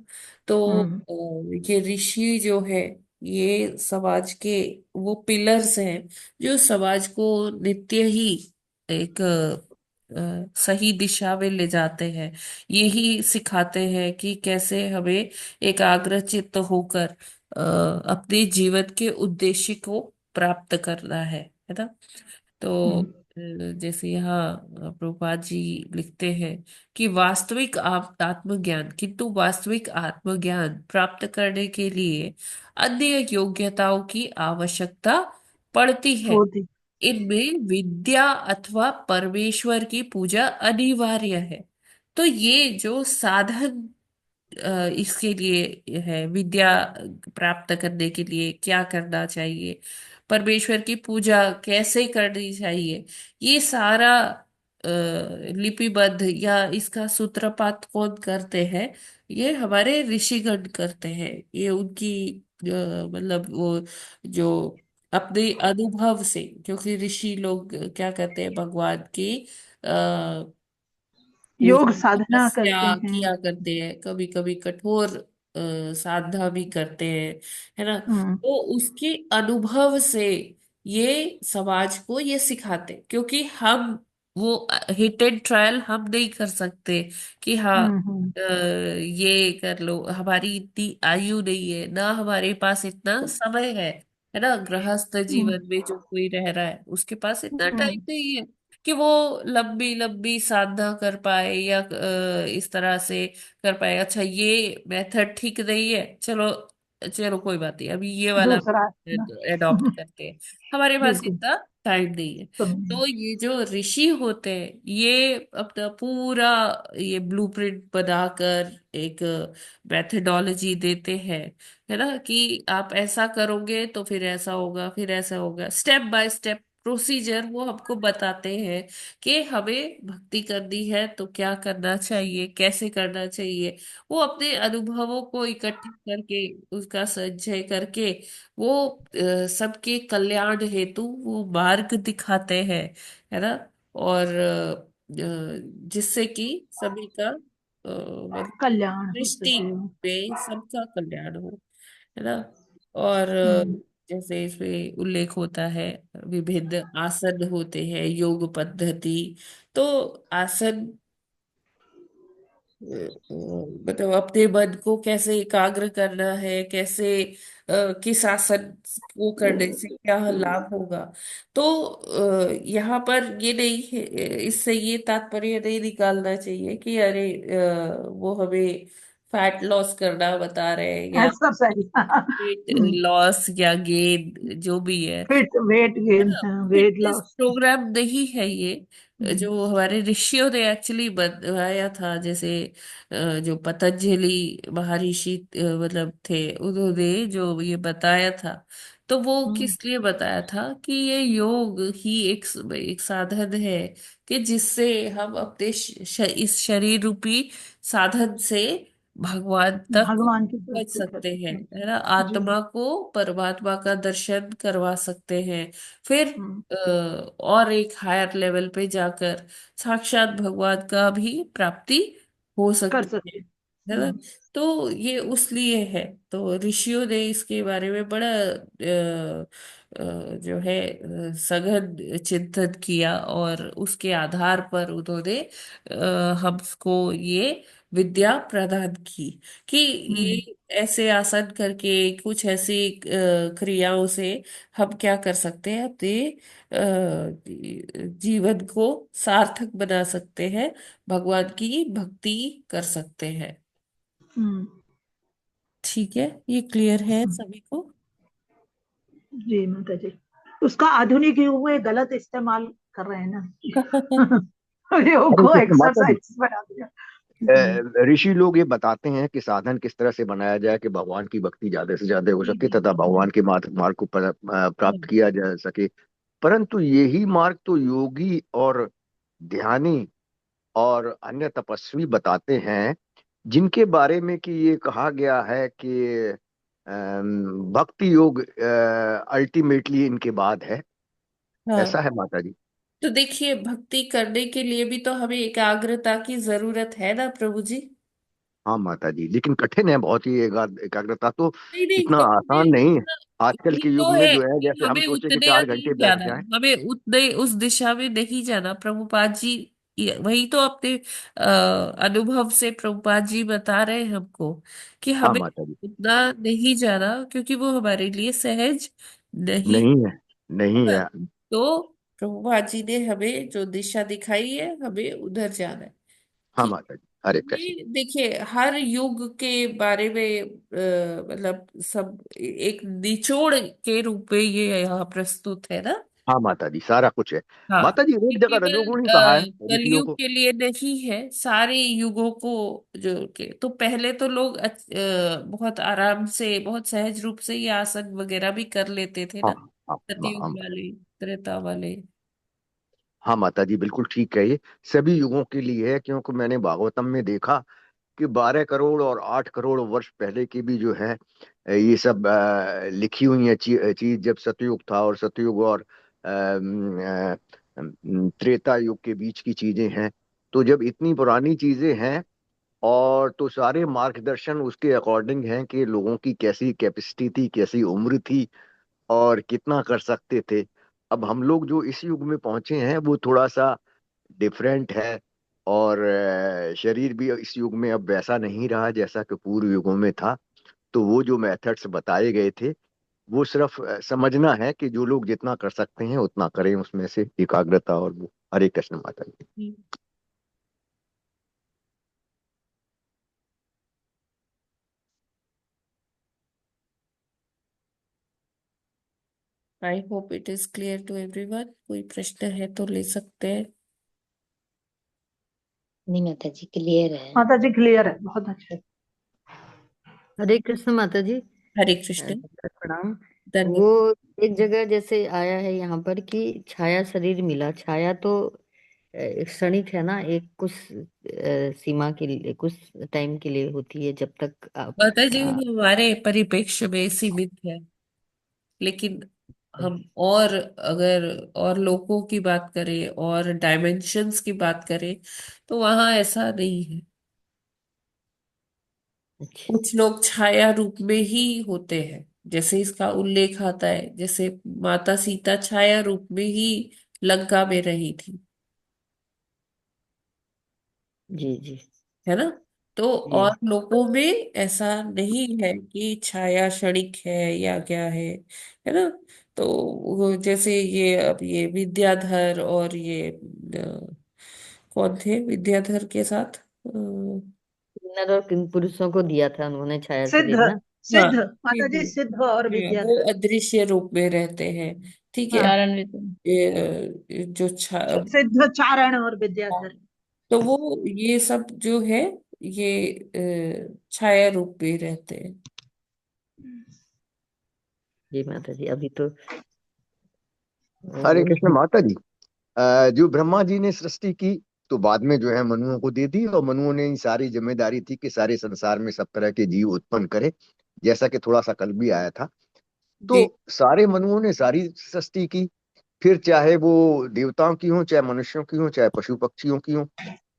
तो ये ऋषि जो है ये समाज के वो पिलर्स हैं जो समाज को नित्य ही एक सही दिशा में ले जाते हैं। यही सिखाते हैं कि कैसे हमें एकाग्रचित्त होकर अपने जीवन के उद्देश्य को प्राप्त करना है ना। तो जैसे यहाँ प्रभुपाद जी लिखते हैं कि वास्तविक आत्मज्ञान, किंतु वास्तविक आत्मज्ञान प्राप्त करने के लिए अन्य योग्यताओं की आवश्यकता पड़ती है। होती। इनमें विद्या अथवा परमेश्वर की पूजा अनिवार्य है। तो ये जो साधन इसके लिए है, विद्या प्राप्त करने के लिए क्या करना चाहिए, परमेश्वर की पूजा कैसे करनी चाहिए, ये सारा लिपिबद्ध या इसका सूत्रपात कौन करते हैं? ये हमारे ऋषिगण करते हैं। ये उनकी मतलब वो जो अपने अनुभव से, क्योंकि ऋषि लोग क्या करते हैं, भगवान की योग पूजा साधना तपस्या करते हैं। किया करते हैं, कभी कभी कठोर साधना भी करते हैं, है ना। तो उसके अनुभव से ये समाज को ये सिखाते, क्योंकि हम वो हिट एंड ट्रायल हम नहीं कर सकते कि हाँ ये कर लो, हमारी इतनी आयु नहीं है ना, हमारे पास इतना समय है ना। गृहस्थ जीवन में जो कोई रह रहा है उसके पास इतना टाइम नहीं है कि वो लंबी लंबी साधना कर पाए या इस तरह से कर पाए। अच्छा ये मेथड ठीक नहीं है, चलो चलो कोई बात नहीं, अभी ये वाला दूसरा ना। अडॉप्ट करते हैं। हमारे पास बिल्कुल। इतना टाइम नहीं है। समझ। तो ये जो ऋषि होते हैं ये अपना पूरा ये ब्लूप्रिंट बनाकर एक मेथडोलॉजी देते हैं, है ना, कि आप ऐसा करोगे तो फिर ऐसा होगा, फिर ऐसा होगा। स्टेप बाय स्टेप प्रोसीजर वो हमको बताते हैं कि हमें भक्ति करनी है तो क्या करना चाहिए, कैसे करना चाहिए। वो अपने अनुभवों को इकट्ठे करके उसका संचय करके वो सबके कल्याण हेतु वो मार्ग दिखाते हैं, है ना। और जिससे कि सभी का मतलब कल्याण हो दृष्टि सके। में सबका कल्याण हो, है ना। और जैसे इसमें उल्लेख होता है, विभिन्न आसन होते हैं, योग पद्धति। तो आसन मतलब अपने मन को कैसे एकाग्र करना है, कैसे किस आसन को करने से क्या लाभ होगा। तो यहाँ पर ये नहीं है, इससे ये तात्पर्य नहीं निकालना चाहिए कि अरे वो हमें फैट लॉस करना बता रहे हैं, या एक्सरसाइज। वेट लॉस या गेन जो भी है फिट वेट है गेन, ना। Weight fitness loss. प्रोग्राम नहीं है ये, जो हमारे ऋषियों ने एक्चुअली बताया था। जैसे जो पतंजलि महर्षि मतलब थे, उन्होंने जो ये बताया था, तो वो किस लिए बताया था कि ये योग ही एक साधन है कि जिससे हम अपने इस शरीर रूपी साधन से भगवान तक भगवान की पहुंच प्राप्ति कर सकते हैं, सकते है ना। हैं जी। आत्मा को परमात्मा का दर्शन करवा सकते हैं, फिर हम्म, और एक हायर लेवल पे जाकर साक्षात भगवान का भी प्राप्ति हो कर सकती सकते है हैं। ना। तो ये उस लिए है। तो ऋषियों ने इसके बारे में बड़ा जो है सघन चिंतन किया, और उसके आधार पर उन्होंने हमको ये विद्या प्रदान की कि ये ऐसे आसन करके, कुछ ऐसी क्रियाओं से हम क्या कर सकते हैं, अपने जीवन को सार्थक बना सकते हैं, भगवान की भक्ति कर सकते हैं। हम्म, ठीक है, ये क्लियर है सभी को। जी माता जी। उसका आधुनिक युग में गलत इस्तेमाल कर रहे हैं ना। योग हरे को कृष्ण माता जी। एक्सरसाइज बना दिया। जी। ऋषि लोग ये बताते हैं कि साधन किस तरह से बनाया जाए कि भगवान की भक्ति ज्यादा से ज्यादा हो सके तथा भगवान के मार्ग मार्ग को प्राप्त किया जा सके। परंतु यही मार्ग तो योगी और ध्यानी और अन्य तपस्वी बताते हैं, जिनके बारे में कि ये कहा गया है कि भक्ति योग अल्टीमेटली इनके बाद है। हाँ, ऐसा है माता जी। तो देखिए, भक्ति करने के लिए भी तो हमें एकाग्रता की जरूरत है ना प्रभु जी। हाँ माता जी, लेकिन कठिन है बहुत ही। एकाग्रता तो नहीं नहीं, इतना तो आसान हमें नहीं। उतना, आजकल वही के युग तो में है जो है, कि जैसे हम हमें सोचे कि उतने 4 घंटे नहीं बैठ जाना, जाएं। हमें उतने उस दिशा में नहीं जाना। प्रभुपाद जी वही तो अपने अनुभव से प्रभुपाद जी बता रहे हैं हमको कि हाँ हमें माता जी। उतना नहीं जाना, क्योंकि वो हमारे लिए सहज नहीं नहीं है, है नहीं ना। है। तो प्रभुपाद जी ने हमें जो दिशा दिखाई है, हमें उधर जाना है। हाँ ठीक। माता जी, हरे कृष्ण। ये देखिए, हर युग के बारे में मतलब सब एक निचोड़ के रूप में ये यहाँ प्रस्तुत है ना। हाँ माता जी, सारा कुछ है। हाँ, माता जी ये एक जगह केवल रजोगुण ही कहा है ऋषियों कलयुग को। के लिए नहीं है, सारे युगों को जो के। तो पहले तो लोग बहुत आराम से, बहुत सहज रूप से ये आसन वगैरह भी कर लेते थे हाँ ना, हाँ सतयुग हाँ। वाले, त्रेता वाले। हाँ माता जी, बिल्कुल ठीक कहिए। सभी युगों के लिए है, क्योंकि मैंने भागवतम में देखा कि 12 करोड़ और 8 करोड़ वर्ष पहले की भी जो है ये सब लिखी हुई है चीज, जब सतयुग था, और सतयुग और त्रेता युग के बीच की चीजें हैं। तो जब इतनी पुरानी चीजें हैं, और तो सारे मार्गदर्शन उसके अकॉर्डिंग हैं कि लोगों की कैसी कैपेसिटी थी, कैसी उम्र थी, और कितना कर सकते थे। अब हम लोग जो इस युग में पहुंचे हैं वो थोड़ा सा डिफरेंट है। और शरीर भी इस युग में अब वैसा नहीं रहा जैसा कि पूर्व युगों में था। तो वो जो मेथड्स बताए गए थे, वो सिर्फ समझना है कि जो लोग जितना कर सकते हैं उतना करें, उसमें से एकाग्रता और वो। हरे कृष्ण माता जी। I hope it is clear to everyone. कोई प्रश्न है तो ले सकते हैं। नहीं माता जी, क्लियर है। माता जी क्लियर है, बहुत अच्छे। हरे कृष्ण माता जी। हरे कृष्ण। प्रणाम। वो धन्यवाद। एक जगह जैसे आया है यहाँ पर कि छाया शरीर मिला। छाया तो एक क्षणिक है ना, एक कुछ सीमा के लिए, कुछ टाइम के लिए होती है, जब तक आप माता जी वो हमारे परिप्रेक्ष्य में सीमित है, लेकिन हम और अगर और लोगों की बात करें और डायमेंशंस की बात करें, तो वहां ऐसा नहीं है। अच्छा। कुछ लोग छाया रूप में ही होते हैं, जैसे इसका उल्लेख आता है, जैसे माता सीता छाया रूप में ही लंका में रही थी, जी जी है ना। तो जी। और लोगों में ऐसा नहीं है कि छाया क्षणिक है या क्या है ना। तो वो जैसे ये अब ये विद्याधर और ये कौन थे विद्याधर के साथ किन्नर और किन पुरुषों को दिया था उन्होंने छाया सिद्ध शरीर ना। हाँ सिद्ध माता जी, सिद्ध, सिद्ध और हाँ वो विद्याधर। अदृश्य रूप में रहते हैं, ठीक है। हाँ, चारण भी तो। जो सिद्ध चारण और विद्याधर। तो वो ये सब जो है ये छाया रूप में रहते हैं। जी माता जी, अभी तो हरे वो कृष्ण माता जी। जो ब्रह्मा जी ने सृष्टि की तो बाद में जो है मनुओं को दे दी, और मनुओं ने ही सारी जिम्मेदारी थी कि सारे संसार में सब तरह के जीव उत्पन्न करे, जैसा कि थोड़ा सा कल भी आया था। तो जी सारे मनुओं ने सारी सृष्टि की, फिर चाहे वो देवताओं की हो, चाहे मनुष्यों की हो, चाहे पशु पक्षियों की हो।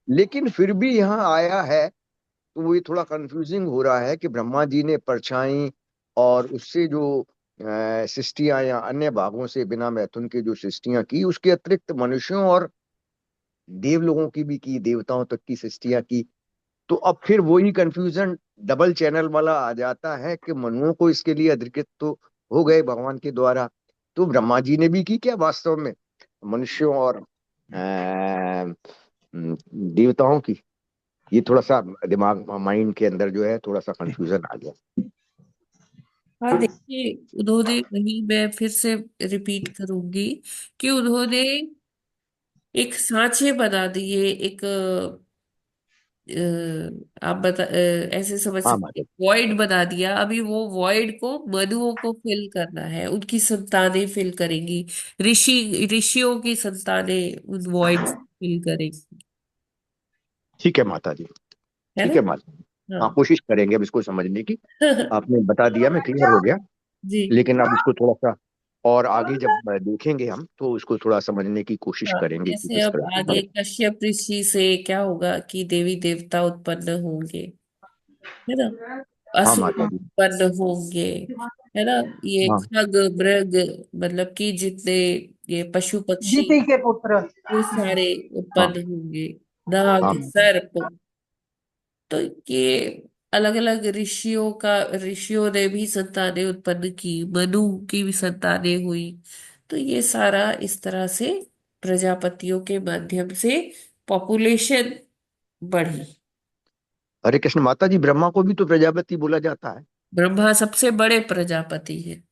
लेकिन फिर भी यहाँ आया है तो वो ये थोड़ा कंफ्यूजिंग हो रहा है कि ब्रह्मा जी ने परछाई और उससे जो सृष्टियां या अन्य भागों से बिना मैथुन के जो सृष्टियां की, उसके अतिरिक्त मनुष्यों और देव लोगों की भी की, देवताओं तक की सृष्टियां की। तो अब फिर वही कंफ्यूजन डबल चैनल वाला आ जाता है कि मनुओं को इसके लिए अधिकृत तो हो गए भगवान के द्वारा, तो ब्रह्मा जी ने भी की क्या वास्तव में मनुष्यों और देवताओं की? ये थोड़ा सा दिमाग माइंड के अंदर जो है थोड़ा सा कंफ्यूजन आ गया। हाँ देखिए, उन्होंने वही मैं फिर से रिपीट करूंगी कि उन्होंने एक सांचे बना दिए, एक आप बता ऐसे समझ हाँ सकते माता। वॉइड बना दिया। अभी वो वॉइड को मनुओं को फिल करना है, उनकी संतानें फिल करेंगी, ऋषियों की संतानें उन वॉइड फिल करेंगी, ठीक है माता जी। है ठीक ना। है माता जी। हाँ, हाँ कोशिश करेंगे अब इसको समझने की। आपने बता दिया, मैं क्लियर हो गया। जी लेकिन अब इसको थोड़ा सा और आगे जब देखेंगे हम तो इसको थोड़ा समझने की कोशिश हाँ, करेंगे कि जैसे किस अब तरह से आगे है। कश्यप ऋषि से क्या होगा कि देवी देवता उत्पन्न होंगे, है ना, हाँ असुर माता जी। उत्पन्न होंगे, है ना। ये हाँ खग मृग, मतलब कि जितने ये पशु पक्षी, जीती के पुत्र। ये सारे हाँ उत्पन्न होंगे, नाग हाँ सर्प। तो ये अलग अलग ऋषियों ने भी संतानें उत्पन्न की, मनु की भी संतानें हुई। तो ये सारा इस तरह से प्रजापतियों के माध्यम से पॉपुलेशन बढ़ी। हरे कृष्ण माता जी, ब्रह्मा को भी तो प्रजापति बोला जाता है। ब्रह्मा सबसे बड़े प्रजापति है,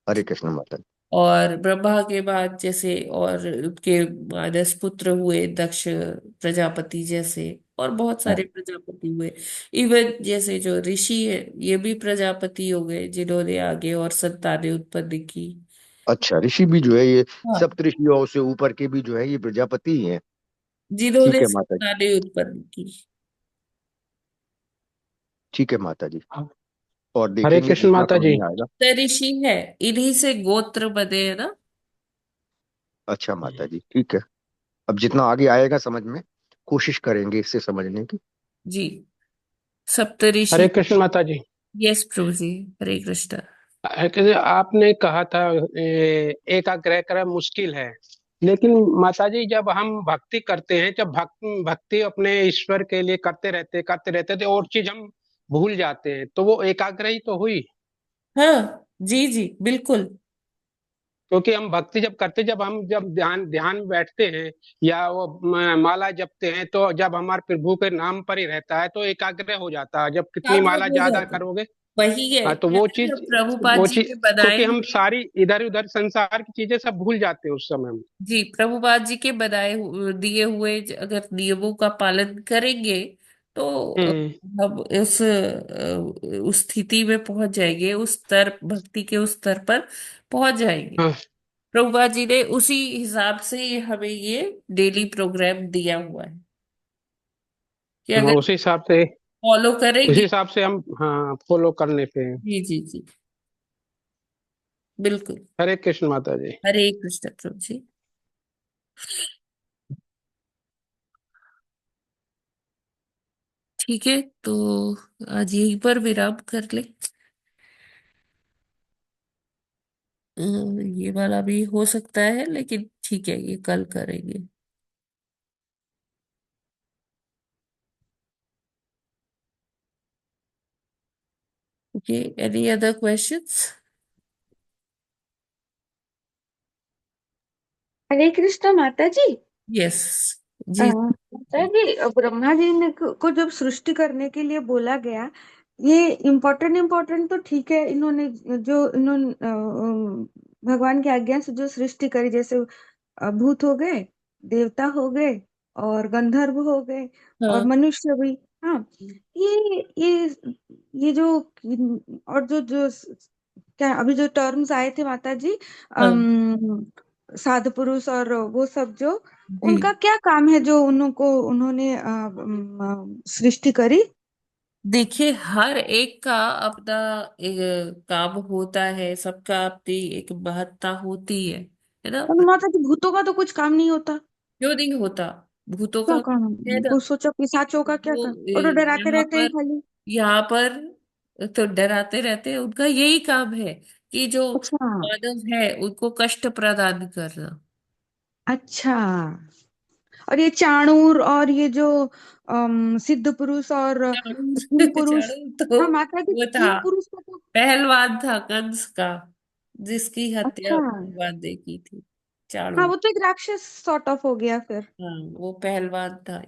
हरे कृष्ण माता जी। और ब्रह्मा के बाद जैसे और उनके मानस पुत्र हुए, दक्ष प्रजापति जैसे, और बहुत हाँ। सारे प्रजापति हुए। इवन जैसे जो ऋषि है ये भी प्रजापति हो गए, जिन्होंने आगे और संतानें उत्पन्न की। अच्छा, ऋषि भी जो है ये हाँ, सप्त ऋषियों से ऊपर के भी जो है ये प्रजापति ही हैं। ठीक जिन्होंने है माता जी। संतानें उत्पन्न की। ठीक है माता जी। और हरे देखेंगे कृष्ण जितना माता समझ जी। में आएगा। तो ऋषि है, इन्हीं से गोत्र बने, है ना। अच्छा माता जी, ठीक है। अब जितना आगे आएगा समझ में, कोशिश करेंगे इससे समझने की। जी, सप्तऋषि। हरे कृष्ण माता जी। यस प्रभु जी, हरे कृष्ण। आपने कहा था एकाग्रह करना मुश्किल है, लेकिन माता जी जब हम भक्ति करते हैं, जब भक्ति अपने ईश्वर के लिए करते रहते तो और चीज हम भूल जाते हैं, तो वो एकाग्र ही तो हुई। हाँ जी जी बिल्कुल। क्योंकि हम भक्ति जब करते, जब ध्यान ध्यान में बैठते हैं या वो माला जपते हैं, तो जब हमारे प्रभु के नाम पर ही रहता है तो एकाग्र हो जाता है। जब कितनी तब माला हो ज्यादा जाता, करोगे, वही है, हाँ, तो कहते हैं प्रभुपाद जी के बनाए क्योंकि हम हुए। सारी इधर उधर संसार की चीजें सब भूल जाते हैं उस समय में। जी, प्रभुपाद जी के दिए हुए अगर नियमों का पालन करेंगे तो हम्म। हम उस स्थिति में पहुंच जाएंगे, उस स्तर, भक्ति के उस स्तर पर पहुंच जाएंगे। हाँ, प्रभुपाद जी ने उसी हिसाब से हमें ये डेली प्रोग्राम दिया हुआ है कि हाँ, अगर फॉलो उसी करेंगे। हिसाब से हम, हाँ, फॉलो करने पे हैं। जी जी जी बिल्कुल। हरे कृष्ण माता जी। हरे कृष्ण प्रभु जी। ठीक है, तो आज यहीं पर विराम कर ले। ये वाला भी हो सकता है, लेकिन ठीक है, ये कल करेंगे। Okay, any other questions? Hare Krishna माता जी। यस जी। माता जी, ब्रह्मा जी ने को जब सृष्टि करने के लिए बोला गया, ये इम्पोर्टेंट इम्पोर्टेंट तो ठीक है, इन्होंने जो इन्होंने भगवान की आज्ञा से जो सृष्टि करी, जैसे भूत हो गए, देवता हो गए, और गंधर्व हो गए, और हाँ मनुष्य भी। हाँ, ये जो और जो क्या अभी जो टर्म्स आए थे माता जी, हाँ साधु पुरुष और वो सब, जो जी। उनका क्या काम है जो उन्होंने सृष्टि करी? देखिए, हर एक का अपना एक काम होता है, सबका अपनी एक महत्ता होती है ना। और माता जी, भूतों का तो कुछ काम नहीं होता। क्यों नहीं होता? भूतों क्या का काम है है? ना। कुछ सोचो, पिशाचों का क्या काम? वो और तो डराते यहाँ रहते हैं पर खाली। यहाँ पर तो डराते रहते हैं, उनका यही काम है कि जो अच्छा। मानव है उनको कष्ट प्रदान करना। अच्छा। और ये चाणूर और ये जो सिद्ध पुरुष और किम पुरुष। चाणूर तो हाँ माता जी, वो था, किम पुरुष को तो। पहलवान था कंस का, जिसकी हत्या अच्छा। भगवान ने की थी। हाँ, चाणूर। वो तो एक राक्षस सॉर्ट ऑफ हो गया फिर। हाँ, वो पहलवान था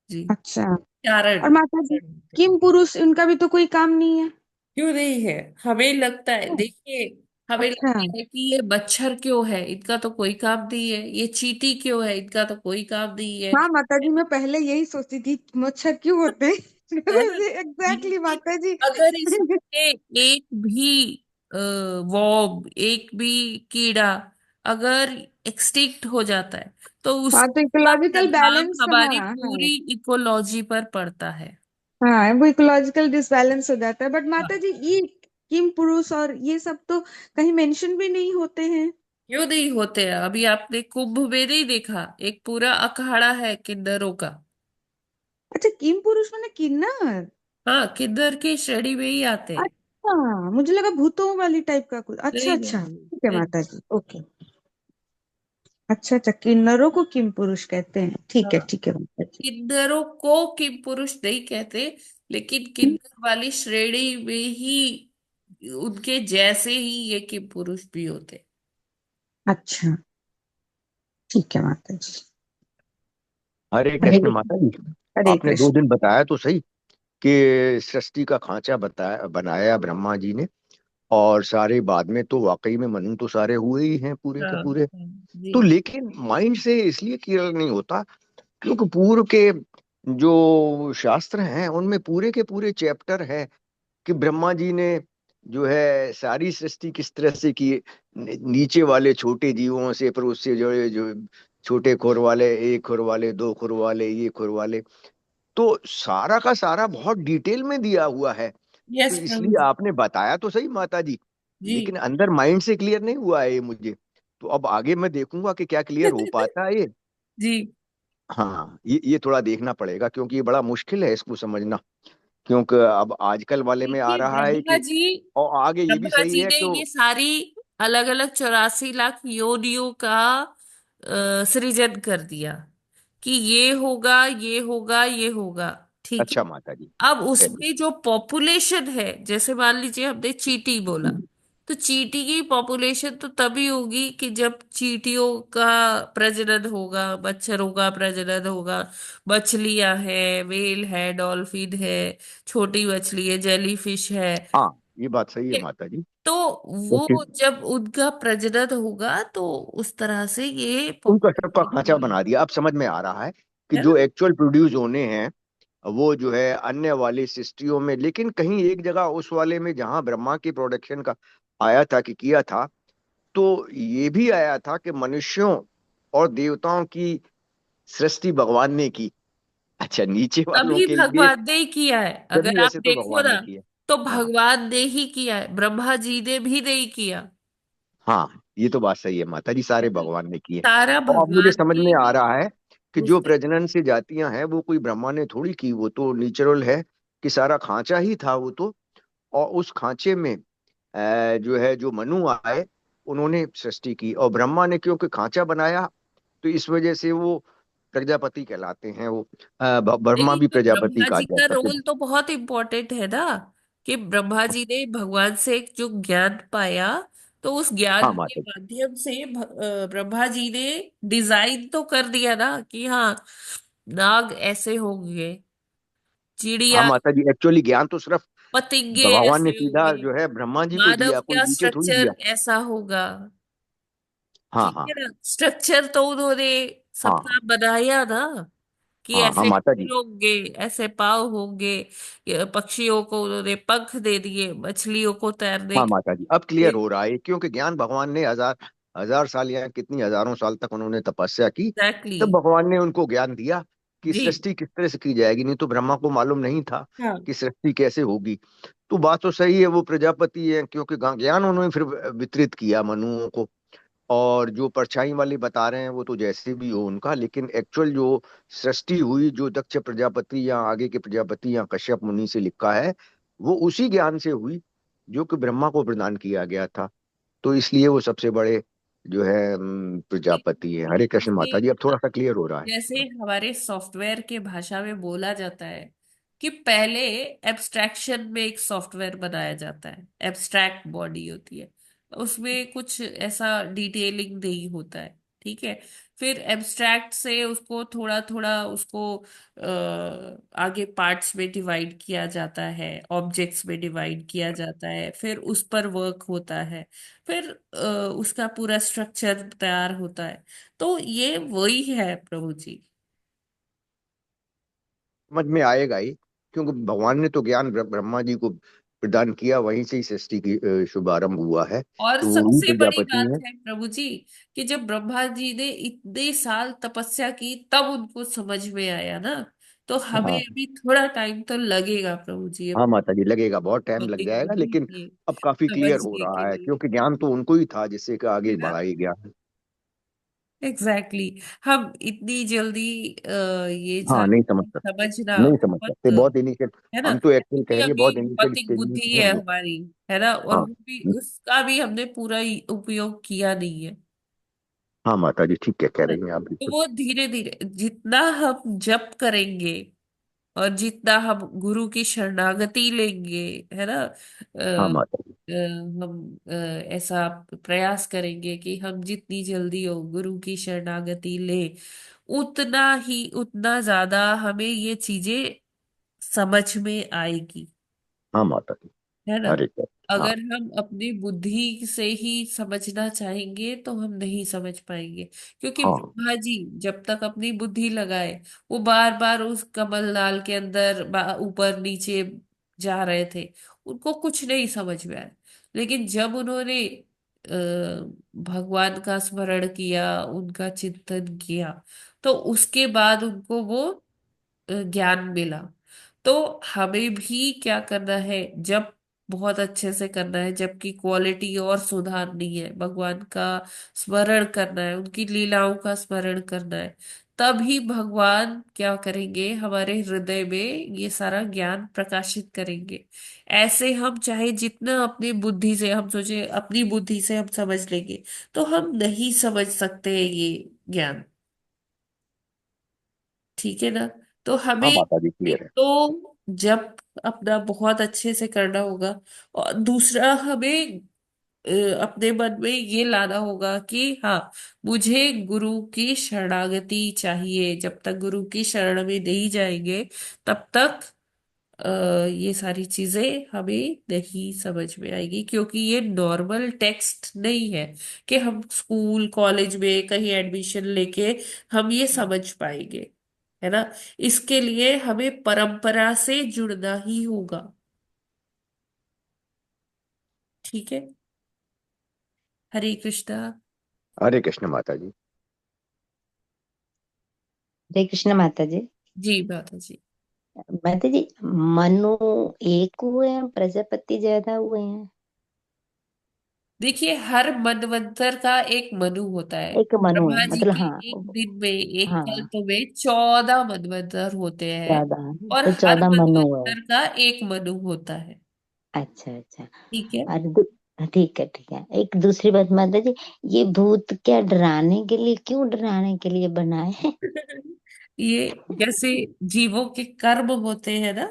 जी। अच्छा। चारण। और माता जी, किम पुरुष, उनका भी तो कोई काम नहीं है। क्यों नहीं है? हमें लगता है, देखिए, हमें अच्छा। लगता है कि ये मच्छर क्यों है, इनका तो कोई काम नहीं है। ये चींटी क्यों है, इनका तो कोई काम नहीं है। हाँ माता जी, मैं पहले यही सोचती थी, मच्छर क्यों होते हैं। है ना। एग्जैक्टली क्योंकि माता जी। अगर इसमें एक भी वॉर्म, एक भी कीड़ा अगर एक्सटिंक्ट हो जाता है, तो हाँ, तो उसका इकोलॉजिकल प्रभाव बैलेंस, हमारी हाँ हाँ। पूरी इकोलॉजी पर पड़ता है। हाँ, वो इकोलॉजिकल डिसबैलेंस हो जाता है। बट हाँ। माता जी, ये किम पुरुष और ये सब तो कहीं मेंशन भी नहीं होते हैं। क्यों नहीं होते हैं? अभी आपने कुंभ में नहीं देखा, एक पूरा अखाड़ा है किन्नरों का। अच्छा, किम पुरुष मैंने किन्नर। हाँ, किन्नर की श्रेणी में ही आते हैं। अच्छा, मुझे लगा भूतों वाली टाइप का कुछ। अच्छा नहीं अच्छा, नहीं ठीक है नहीं। माता जी, ओके। अच्छा अच्छा, किन्नरों को किम पुरुष कहते हैं, ठीक है हाँ, ठीक है माता जी। किन्नरों को किम पुरुष नहीं कहते, लेकिन किन्नर वाली श्रेणी में ही उनके जैसे ही ये किम पुरुष भी होते। अच्छा, ठीक है माता जी। हरे हरे कृष्ण माता जी। हरे आपने दो कृष्ण। दिन बताया तो सही कि सृष्टि का खांचा बताया बनाया ब्रह्मा जी ने, और सारे बाद में तो वाकई में मनु तो सारे हुए ही हैं पूरे हाँ के पूरे। जी। तो लेकिन माइंड से इसलिए क्लियर नहीं होता क्योंकि पूर्व के जो शास्त्र हैं उनमें पूरे के पूरे चैप्टर है कि ब्रह्मा जी ने जो है सारी सृष्टि किस तरह से की, नीचे वाले छोटे जीवों से, फिर उससे जो छोटे खुर वाले, एक खुर वाले, दो खुर वाले, ये खुर वाले, तो सारा का सारा बहुत डिटेल में दिया हुआ है। तो यस प्रभु इसलिए जी। आपने बताया तो सही माता जी, जी। लेकिन अंदर माइंड से क्लियर नहीं हुआ है ये मुझे। तो अब आगे मैं देखूंगा कि क्या क्लियर हो पाता है ये। जी। हाँ, ये थोड़ा देखना पड़ेगा क्योंकि ये बड़ा मुश्किल है इसको समझना, क्योंकि अब आजकल वाले में आ देखिए, रहा है ब्रह्मा कि, जी, और आगे ये भी ब्रह्मा सही जी है ने कि ये सारी अलग अलग 84 लाख योनियों का सृजन कर दिया कि ये होगा, ये होगा, ये होगा। ठीक है। अच्छा माता जी, अब चलिए। उसमें जो पॉपुलेशन है, जैसे मान लीजिए हमने चींटी बोला, तो चींटी की पॉपुलेशन तो तभी होगी कि जब चींटियों का प्रजनन होगा, मच्छरों का प्रजनन होगा, मछलियां हैं, व्हेल है, डॉल्फिन है, छोटी मछली है, जेलीफिश है। हाँ, ये बात सही है माता जी। तो ओके। वो जब उनका प्रजनन होगा तो उस तरह से ये उनका सबका पॉपुलेशन खांचा बना दिया, अब समझ में आ रहा है कि है जो ना। एक्चुअल प्रोड्यूस होने हैं वो जो है अन्य वाली सृष्टियों में, लेकिन कहीं एक जगह उस वाले में जहां ब्रह्मा की प्रोडक्शन का आया था कि किया था, तो ये भी आया था कि मनुष्यों और देवताओं की सृष्टि भगवान ने की। अच्छा, नीचे वालों तभी के लिए भगवान ने ही किया है, सभी अगर आप वैसे तो देखो भगवान ना, ने किया। तो हाँ भगवान ने ही किया है, ब्रह्मा जी ने भी नहीं किया। हाँ, ये तो बात सही है माता जी, है सारे ना? भगवान ने किए। सारा और अब मुझे भगवान समझ की में आ ही। रहा है कि जो उसका प्रजनन से जातियां हैं वो कोई ब्रह्मा ने थोड़ी की, वो तो नेचुरल है कि सारा खांचा ही था वो तो। और उस खांचे में जो है जो मनु आए, उन्होंने सृष्टि की, और ब्रह्मा ने क्योंकि खांचा बनाया तो इस वजह से वो प्रजापति कहलाते हैं। वो ब्रह्मा नहीं, भी तो प्रजापति ब्रह्मा कहा जी का जाता है। रोल तो बहुत इम्पोर्टेंट है ना, कि ब्रह्मा जी ने भगवान से एक जो ज्ञान पाया, तो उस ज्ञान हाँ के माता जी। माध्यम से ब्रह्मा जी ने डिजाइन तो कर दिया ना कि हाँ, नाग ऐसे होंगे, हाँ चिड़िया, माता जी, एक्चुअली ज्ञान तो सिर्फ पतंगे भगवान ने ऐसे सीधा होंगे, जो है ब्रह्मा जी को मानव दिया, कोई का नीचे थोड़ी स्ट्रक्चर दिया। ऐसा होगा। हाँ ठीक हाँ है ना, स्ट्रक्चर तो उन्होंने हाँ सबका बनाया ना, कि हाँ हाँ ऐसे माता फूल जी। होंगे, ऐसे पाँव होंगे, ये पक्षियों को उन्होंने पंख दे दिए, मछलियों को तैरने हाँ के माता जी, अब क्लियर लिए। हो रहा है, क्योंकि ज्ञान भगवान ने हजार हजार साल या कितनी हजारों साल तक उन्होंने तपस्या की, एग्जैक्टली। तब भगवान ने उनको ज्ञान दिया कि जी। सृष्टि किस तरह से की जाएगी। नहीं तो ब्रह्मा को मालूम नहीं था हाँ। कि सृष्टि कैसे होगी। तो बात तो सही है, वो प्रजापति है, क्योंकि ज्ञान उन्होंने फिर वितरित किया मनुओं को। और जो परछाई वाले बता रहे हैं वो तो जैसे भी हो उनका, लेकिन एक्चुअल जो सृष्टि हुई, जो दक्ष प्रजापति या आगे के प्रजापति या कश्यप मुनि से लिखा है, वो उसी ज्ञान से हुई जो कि ब्रह्मा को प्रदान किया गया था। तो इसलिए वो सबसे बड़े जो है प्रजापति है। हरे कृष्ण जैसे माता जी, अब थोड़ा सा क्लियर हो रहा है। जैसे हमारे सॉफ्टवेयर के भाषा में बोला जाता है कि पहले एब्स्ट्रैक्शन में एक सॉफ्टवेयर बनाया जाता है, एब्स्ट्रैक्ट बॉडी होती है, उसमें कुछ ऐसा डिटेलिंग नहीं होता है। ठीक है, फिर एब्स्ट्रैक्ट से उसको थोड़ा थोड़ा उसको आगे पार्ट्स में डिवाइड किया जाता है, ऑब्जेक्ट्स में डिवाइड किया जाता है, फिर उस पर वर्क होता है, फिर उसका पूरा स्ट्रक्चर तैयार होता है। तो ये वही है प्रभु जी। समझ में आएगा ही, क्योंकि भगवान ने तो ज्ञान ब्रह्मा जी को प्रदान किया, वहीं से ही सृष्टि की शुभारंभ हुआ है, और तो वो ही सबसे बड़ी प्रजापति बात है। है प्रभु जी, कि जब ब्रह्मा जी ने इतने साल तपस्या की तब उनको समझ में आया ना, तो हमें हाँ अभी थोड़ा टाइम तो लगेगा प्रभु जी, हाँ माता जी, लगेगा, बहुत टाइम लग भौतिक जाएगा, बुद्धि लेकिन से अब काफी क्लियर हो समझने के रहा है, लिए, क्योंकि ज्ञान तो उनको ही था जिससे कि है आगे ना। बढ़ाई गया है। एग्जैक्टली हम इतनी जल्दी ये हाँ, नहीं समझ सकते, समझना नहीं समझ बहुत, सकते, बहुत इनिशियल। है ना, हम तो एक्चुअल क्योंकि कहेंगे अभी बहुत इनिशियल भौतिक स्टेज में बुद्धि हैं है हम लोग। हमारी, है ना, और हाँ वो भी उसका भी हमने पूरा उपयोग किया नहीं है। हाँ माता जी, ठीक है कह है ना? रही हैं आप तो बिल्कुल। वो धीरे धीरे जितना हम जप करेंगे और जितना हम गुरु की शरणागति लेंगे, है ना, हाँ माता जी। हम ऐसा प्रयास करेंगे कि हम जितनी जल्दी हो गुरु की शरणागति ले, उतना ही उतना ज्यादा हमें ये चीजें समझ में आएगी, हाँ माता जी। है ना। हरे कृष्ण। हाँ अगर हम अपनी बुद्धि से ही समझना चाहेंगे तो हम नहीं समझ पाएंगे, क्योंकि हाँ ब्रह्मा जी जब तक अपनी बुद्धि लगाए, वो बार बार उस कमल लाल के अंदर ऊपर नीचे जा रहे थे, उनको कुछ नहीं समझ में आया। लेकिन जब उन्होंने भगवान का स्मरण किया, उनका चिंतन किया, तो उसके बाद उनको वो ज्ञान मिला। तो हमें भी क्या करना है, जब बहुत अच्छे से करना है, जबकि क्वालिटी और सुधारनी है, भगवान का स्मरण करना है, उनकी लीलाओं का स्मरण करना है, तभी भगवान क्या करेंगे, हमारे हृदय में ये सारा ज्ञान प्रकाशित करेंगे। ऐसे हम चाहे जितना अपनी बुद्धि से हम सोचे, अपनी बुद्धि से हम समझ लेंगे, तो हम नहीं समझ सकते ये ज्ञान। ठीक है ना। तो हमें हाँ माता जी, क्लियर एक है। तो जब अपना बहुत अच्छे से करना होगा, और दूसरा हमें अपने मन में ये लाना होगा कि हाँ, मुझे गुरु की शरणागति चाहिए। जब तक गुरु की शरण में नहीं जाएंगे तब तक अ, ये सारी चीजें हमें नहीं समझ में आएगी, क्योंकि ये नॉर्मल टेक्स्ट नहीं है कि हम स्कूल कॉलेज में कहीं एडमिशन लेके हम ये समझ पाएंगे, है ना। इसके लिए हमें परंपरा से जुड़ना ही होगा। ठीक है। हरे कृष्णा। हरे कृष्ण माता जी। हरे कृष्ण माता जी। जी माता जी। माता जी, मनु एक हुए हैं, प्रजापति ज्यादा हुए हैं? देखिए, हर मनवंतर का एक मनु होता है। एक मनु, ब्रह्मा जी मतलब के हाँ। एक दिन में, एक हाँ, कल्प में 14 मनवंतर होते हैं, 14, और तो हर 14 मनु है। मनवंतर का एक मनु होता है। अच्छा अच्छा। ठीक है। और ठीक है ठीक है। एक दूसरी बात माता जी, ये भूत क्या डराने के लिए, क्यों डराने के लिए बनाए हैं? ये जैसे जीवों के कर्म होते हैं ना,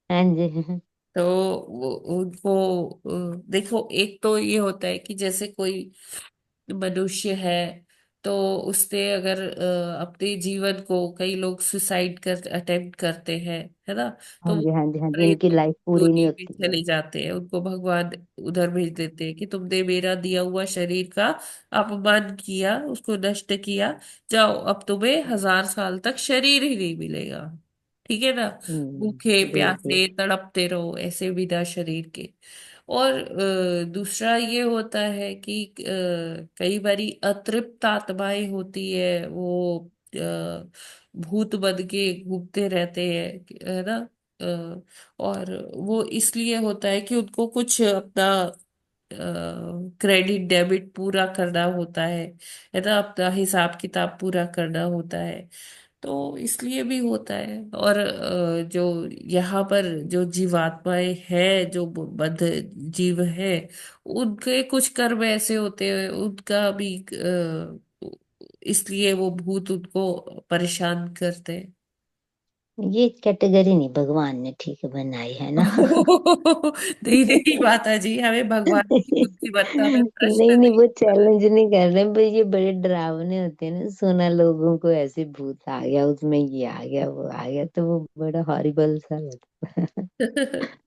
हाँ जी। तो वो उनको देखो, एक तो ये होता है कि जैसे कोई मनुष्य है, तो उसने अगर अपने जीवन को, कई लोग सुसाइड कर अटेम्प्ट करते हैं, है ना, हाँ तो वो जी हाँ जी हाँ जी, प्रेत इनकी लाइफ पूरी नहीं योनि में होती है। चले जाते हैं, उनको भगवान उधर भेज देते हैं कि तुमने मेरा दिया हुआ शरीर का अपमान किया, उसको नष्ट किया, जाओ अब तुम्हें 1000 साल तक शरीर ही नहीं मिलेगा। ठीक है ना। भूखे जी जी। प्यासे तड़पते रहो ऐसे बिना शरीर के। और दूसरा ये होता है कि कई बारी अतृप्त आत्माएं होती है, वो भूत बन के घूमते रहते हैं, है ना। और वो इसलिए होता है कि उनको कुछ अपना क्रेडिट डेबिट पूरा करना होता है ना, अपना हिसाब किताब पूरा करना होता है, तो इसलिए भी होता है। और जो यहाँ पर जो जीवात्माएं हैं, जो बद्ध जीव है, उनके कुछ कर्म ऐसे होते हैं, उनका भी इसलिए वो भूत उनको परेशान करते हैं। ये कैटेगरी नहीं भगवान ने ठीक बनाई है ना। नहीं नहीं माता जी, हमें भगवान की बुद्धिमत्ता में प्रश्न नहीं नहीं, नहीं। वो चैलेंज नहीं कर रहे भाई, ये बड़े डरावने होते हैं ना, सुना लोगों को ऐसे भूत आ गया, उसमें ये आ गया वो आ गया, तो वो बड़ा हॉरिबल सा लगता है।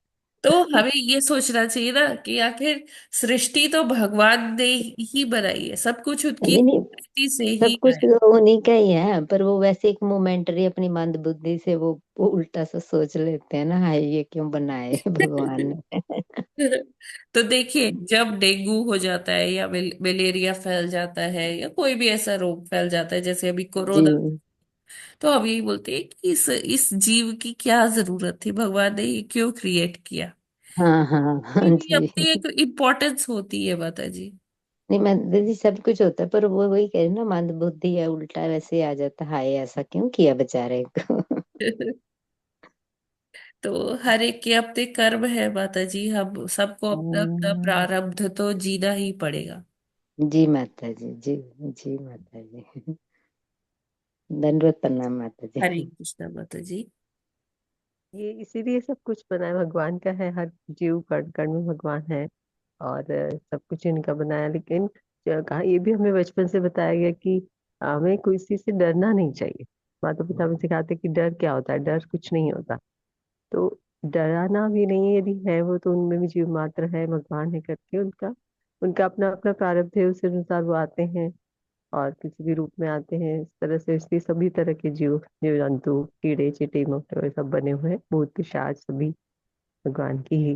तो हमें ये सोचना चाहिए ना कि आखिर सृष्टि तो भगवान ने ही बनाई है, सब कुछ उनकी नहीं नहीं, सृष्टि से ही सब कुछ आया। तो उन्हीं का ही है, पर वो वैसे एक मोमेंटरी अपनी मंद बुद्धि से वो उल्टा सा सोच लेते हैं ना, हाय ये क्यों बनाए भगवान ने। तो देखिए, जब डेंगू हो जाता है या मलेरिया फैल जाता है या कोई भी ऐसा रोग फैल जाता है, जैसे अभी जी। कोरोना, तो हम यही बोलते हैं कि इस जीव की क्या जरूरत थी, भगवान ने ये क्यों क्रिएट किया। हाँ हाँ हाँ ये जी। अपनी एक इम्पोर्टेंस होती है माता जी। नहीं मैं दीदी, सब कुछ होता है, पर वो वही कह रही ना, मंद बुद्धि है, उल्टा वैसे आ जाता है, हाय ऐसा क्यों किया बेचारे को। तो हर एक के अपने कर्म है माता जी, हम सबको अपना अपना प्रारब्ध तो जीना ही पड़ेगा। जी माता जी, जी जी माता जी। दंडवत प्रणाम माता जी। हरे कृष्णा माता जी। ये इसीलिए सब कुछ बना है, भगवान का है, हर जीव कण कण में भगवान है। और सब कुछ इनका बनाया। लेकिन कहा ये भी हमें बचपन से बताया गया कि हमें किसी से डरना नहीं चाहिए। माता पिता हमें सिखाते कि डर क्या होता है, डर कुछ नहीं होता। तो डराना भी नहीं है, यदि है वो तो उनमें भी जीव मात्र है, भगवान है करके उनका उनका अपना अपना प्रारब्ध है, उस अनुसार वो आते हैं और किसी भी रूप में आते हैं। इस तरह से इसलिए सभी तरह के जीव जीव जंतु, कीड़े चींटी मोटे सब बने हुए हैं, भूत पिशाच सभी भगवान की ही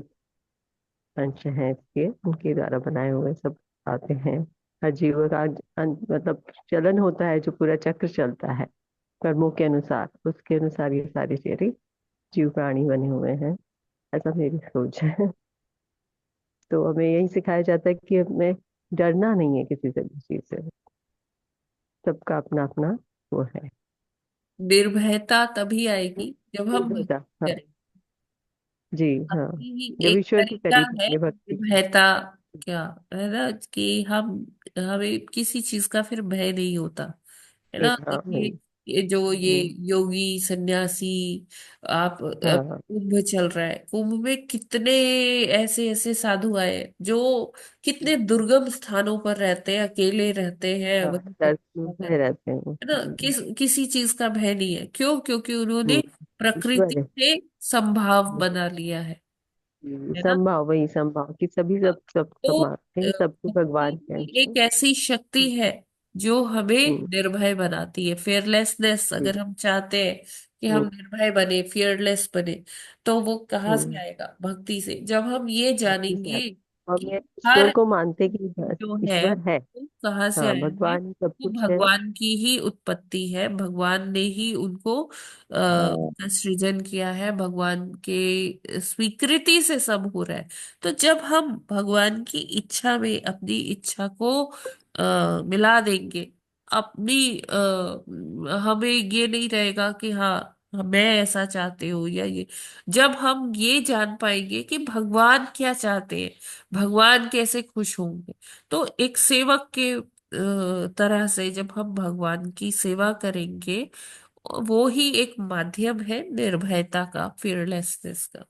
अंश हैं, इसलिए उनके द्वारा बनाए हुए सब आते हैं। हर जीव का मतलब चलन होता है, जो पूरा चक्र चलता है कर्मों के अनुसार, उसके अनुसार ये सारी चीजें जीव प्राणी बने हुए हैं। ऐसा मेरी सोच है। तो हमें यही सिखाया जाता है कि हमें डरना नहीं है किसी से भी चीज से। सबका अपना अपना वो है। निर्भयता तभी आएगी जब हम बेटा, भक्ति हाँ करें। जी हाँ। भक्ति ही जब एक ईश्वर के तरीका करीब है होंगे भक्ति। निर्भयता, क्या है ना, कि हम हमें किसी चीज का फिर भय नहीं होता, है ना। हाँ देखिए, नहीं। ये जो ये हम्म, योगी सन्यासी, आप अब हाँ कुंभ चल रहा है, कुंभ में कितने ऐसे ऐसे साधु आए जो कितने दुर्गम स्थानों पर रहते हैं, अकेले रहते हैं, हाँ, वहीं डर तपस्या में करते रहते हैं। हैं ना, किसी चीज का भय नहीं है। क्यों? क्योंकि उन्होंने हम्म, प्रकृति ईश्वर है। से संभाव बना लिया है ना। संभाव, वही संभाव कि सभी सब सब तो समाते हैं, सब भक्ति भगवान के ही अंश हैं। एक ऐसी शक्ति है जो हमें हम्म, निर्भय बनाती है, फेयरलेसनेस। हम्म, अगर हम चाहते हैं कि हम हम्म, निर्भय बने, फियरलेस बने, तो वो कहाँ से हम्म, आएगा? भक्ति से। जब हम ये भक्ति से जानेंगे आते हम कि ये हर ईश्वर को मानते कि जो है ईश्वर है। वो कहाँ से हाँ, आया है, भगवान सब वो कुछ है। भगवान की ही उत्पत्ति है, भगवान ने ही उनको हाँ, उनका सृजन किया है, भगवान के स्वीकृति से सब हो रहा है। तो जब हम भगवान की इच्छा में अपनी इच्छा को मिला देंगे, अपनी हमें ये नहीं रहेगा कि हाँ मैं ऐसा चाहती हूँ या ये, जब हम ये जान पाएंगे कि भगवान क्या चाहते हैं, भगवान कैसे खुश होंगे, तो एक सेवक के तरह से जब हम भगवान की सेवा करेंगे, वो ही एक माध्यम है निर्भयता का, फियरलेसनेस का।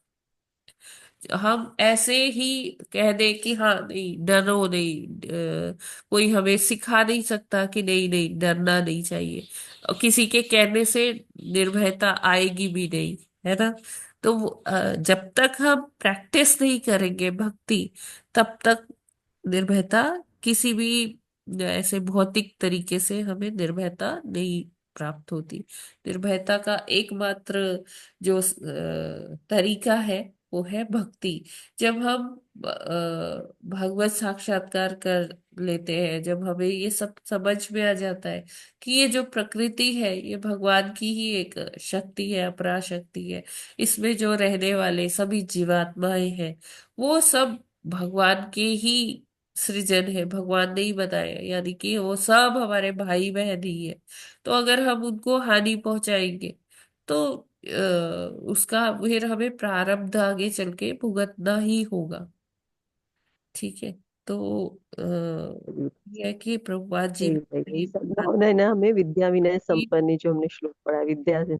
हम ऐसे ही कह दें कि हाँ नहीं डरो नहीं, कोई हमें सिखा नहीं सकता कि नहीं नहीं डरना नहीं चाहिए, और किसी के कहने से निर्भयता आएगी भी नहीं, है ना। तो जब तक हम प्रैक्टिस नहीं करेंगे भक्ति, तब तक निर्भयता किसी भी ऐसे भौतिक तरीके से हमें निर्भयता नहीं प्राप्त होती। निर्भयता का एकमात्र जो तरीका है वो है भक्ति। जब हम भगवत साक्षात्कार कर लेते हैं, जब हमें ये सब समझ में आ जाता है कि ये जो प्रकृति है ये भगवान की ही एक शक्ति है, अपराशक्ति है, इसमें जो रहने वाले सभी जीवात्माएं हैं वो सब भगवान के ही सृजन है, भगवान ने ही बनाया, यानी कि वो सब हमारे भाई बहन ही है। तो अगर हम उनको हानि पहुंचाएंगे तो उसका फिर हमें प्रारब्ध आगे चल के भुगतना ही होगा। ठीक है। तो ये है कि प्रभुपाद जी यही ने सद्भावना है ना, हमें विद्या विनय कि- संपन्न, जो हमने श्लोक पढ़ा है, विद्या से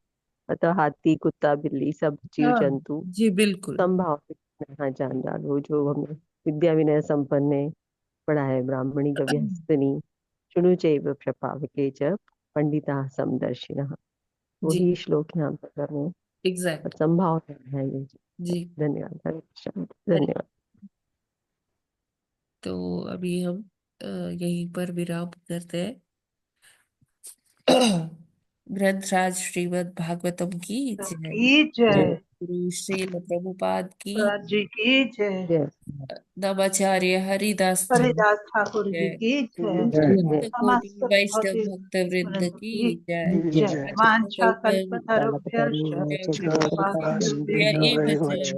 अतः हाथी कुत्ता बिल्ली सब जीव हाँ जंतु जी बिल्कुल। संभाव से हाँ जान डालो, जो हमने विद्या विनय संपन्न है पढ़ा है। ब्राह्मणी गव्य हस्तनी शुणु चैव प्रपावके च पंडिता समदर्शिनः, जी वही श्लोक यहाँ पर हमें एग्जैक्ट। संभाव है ये। जी धन्यवाद, हरे कृष्ण, हरे। धन्यवाद। तो अभी हम यहीं पर विराम करते हैं। ग्रंथराज श्रीमद् भागवतम की जय। की जय। जय गुरु श्रील प्रभुपाद की प्रहलाद जी की जय। जय नमाचार्य हरिदास जी हरिदास ठाकुर जी जय। की जय। समस्त कोटि समस्त वैष्णव भक्ति भक्त वृंद वृंद की की जय। जय। वांछा कल्पतरुभ्यश्च कृपा कृपा सिंधुभ्य एव च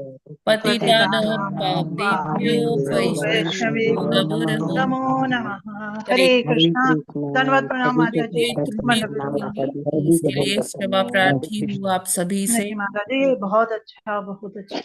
पतितानां पतितानां पावनेभ्यो पावनेभ्यो वैष्णवेभ्यो वैष्णवेभ्यो नमो नमः। नमो नमः। हरे हरे कृष्णा। दंडवत प्रणाम कृष्ण। माता जी। ये त्रुटि दंडवत हुई प्रणाम। होंगी तो इसके लिए क्षमा प्रार्थी हूँ आप सभी से। नहीं माता जी, बहुत अच्छा बहुत अच्छा।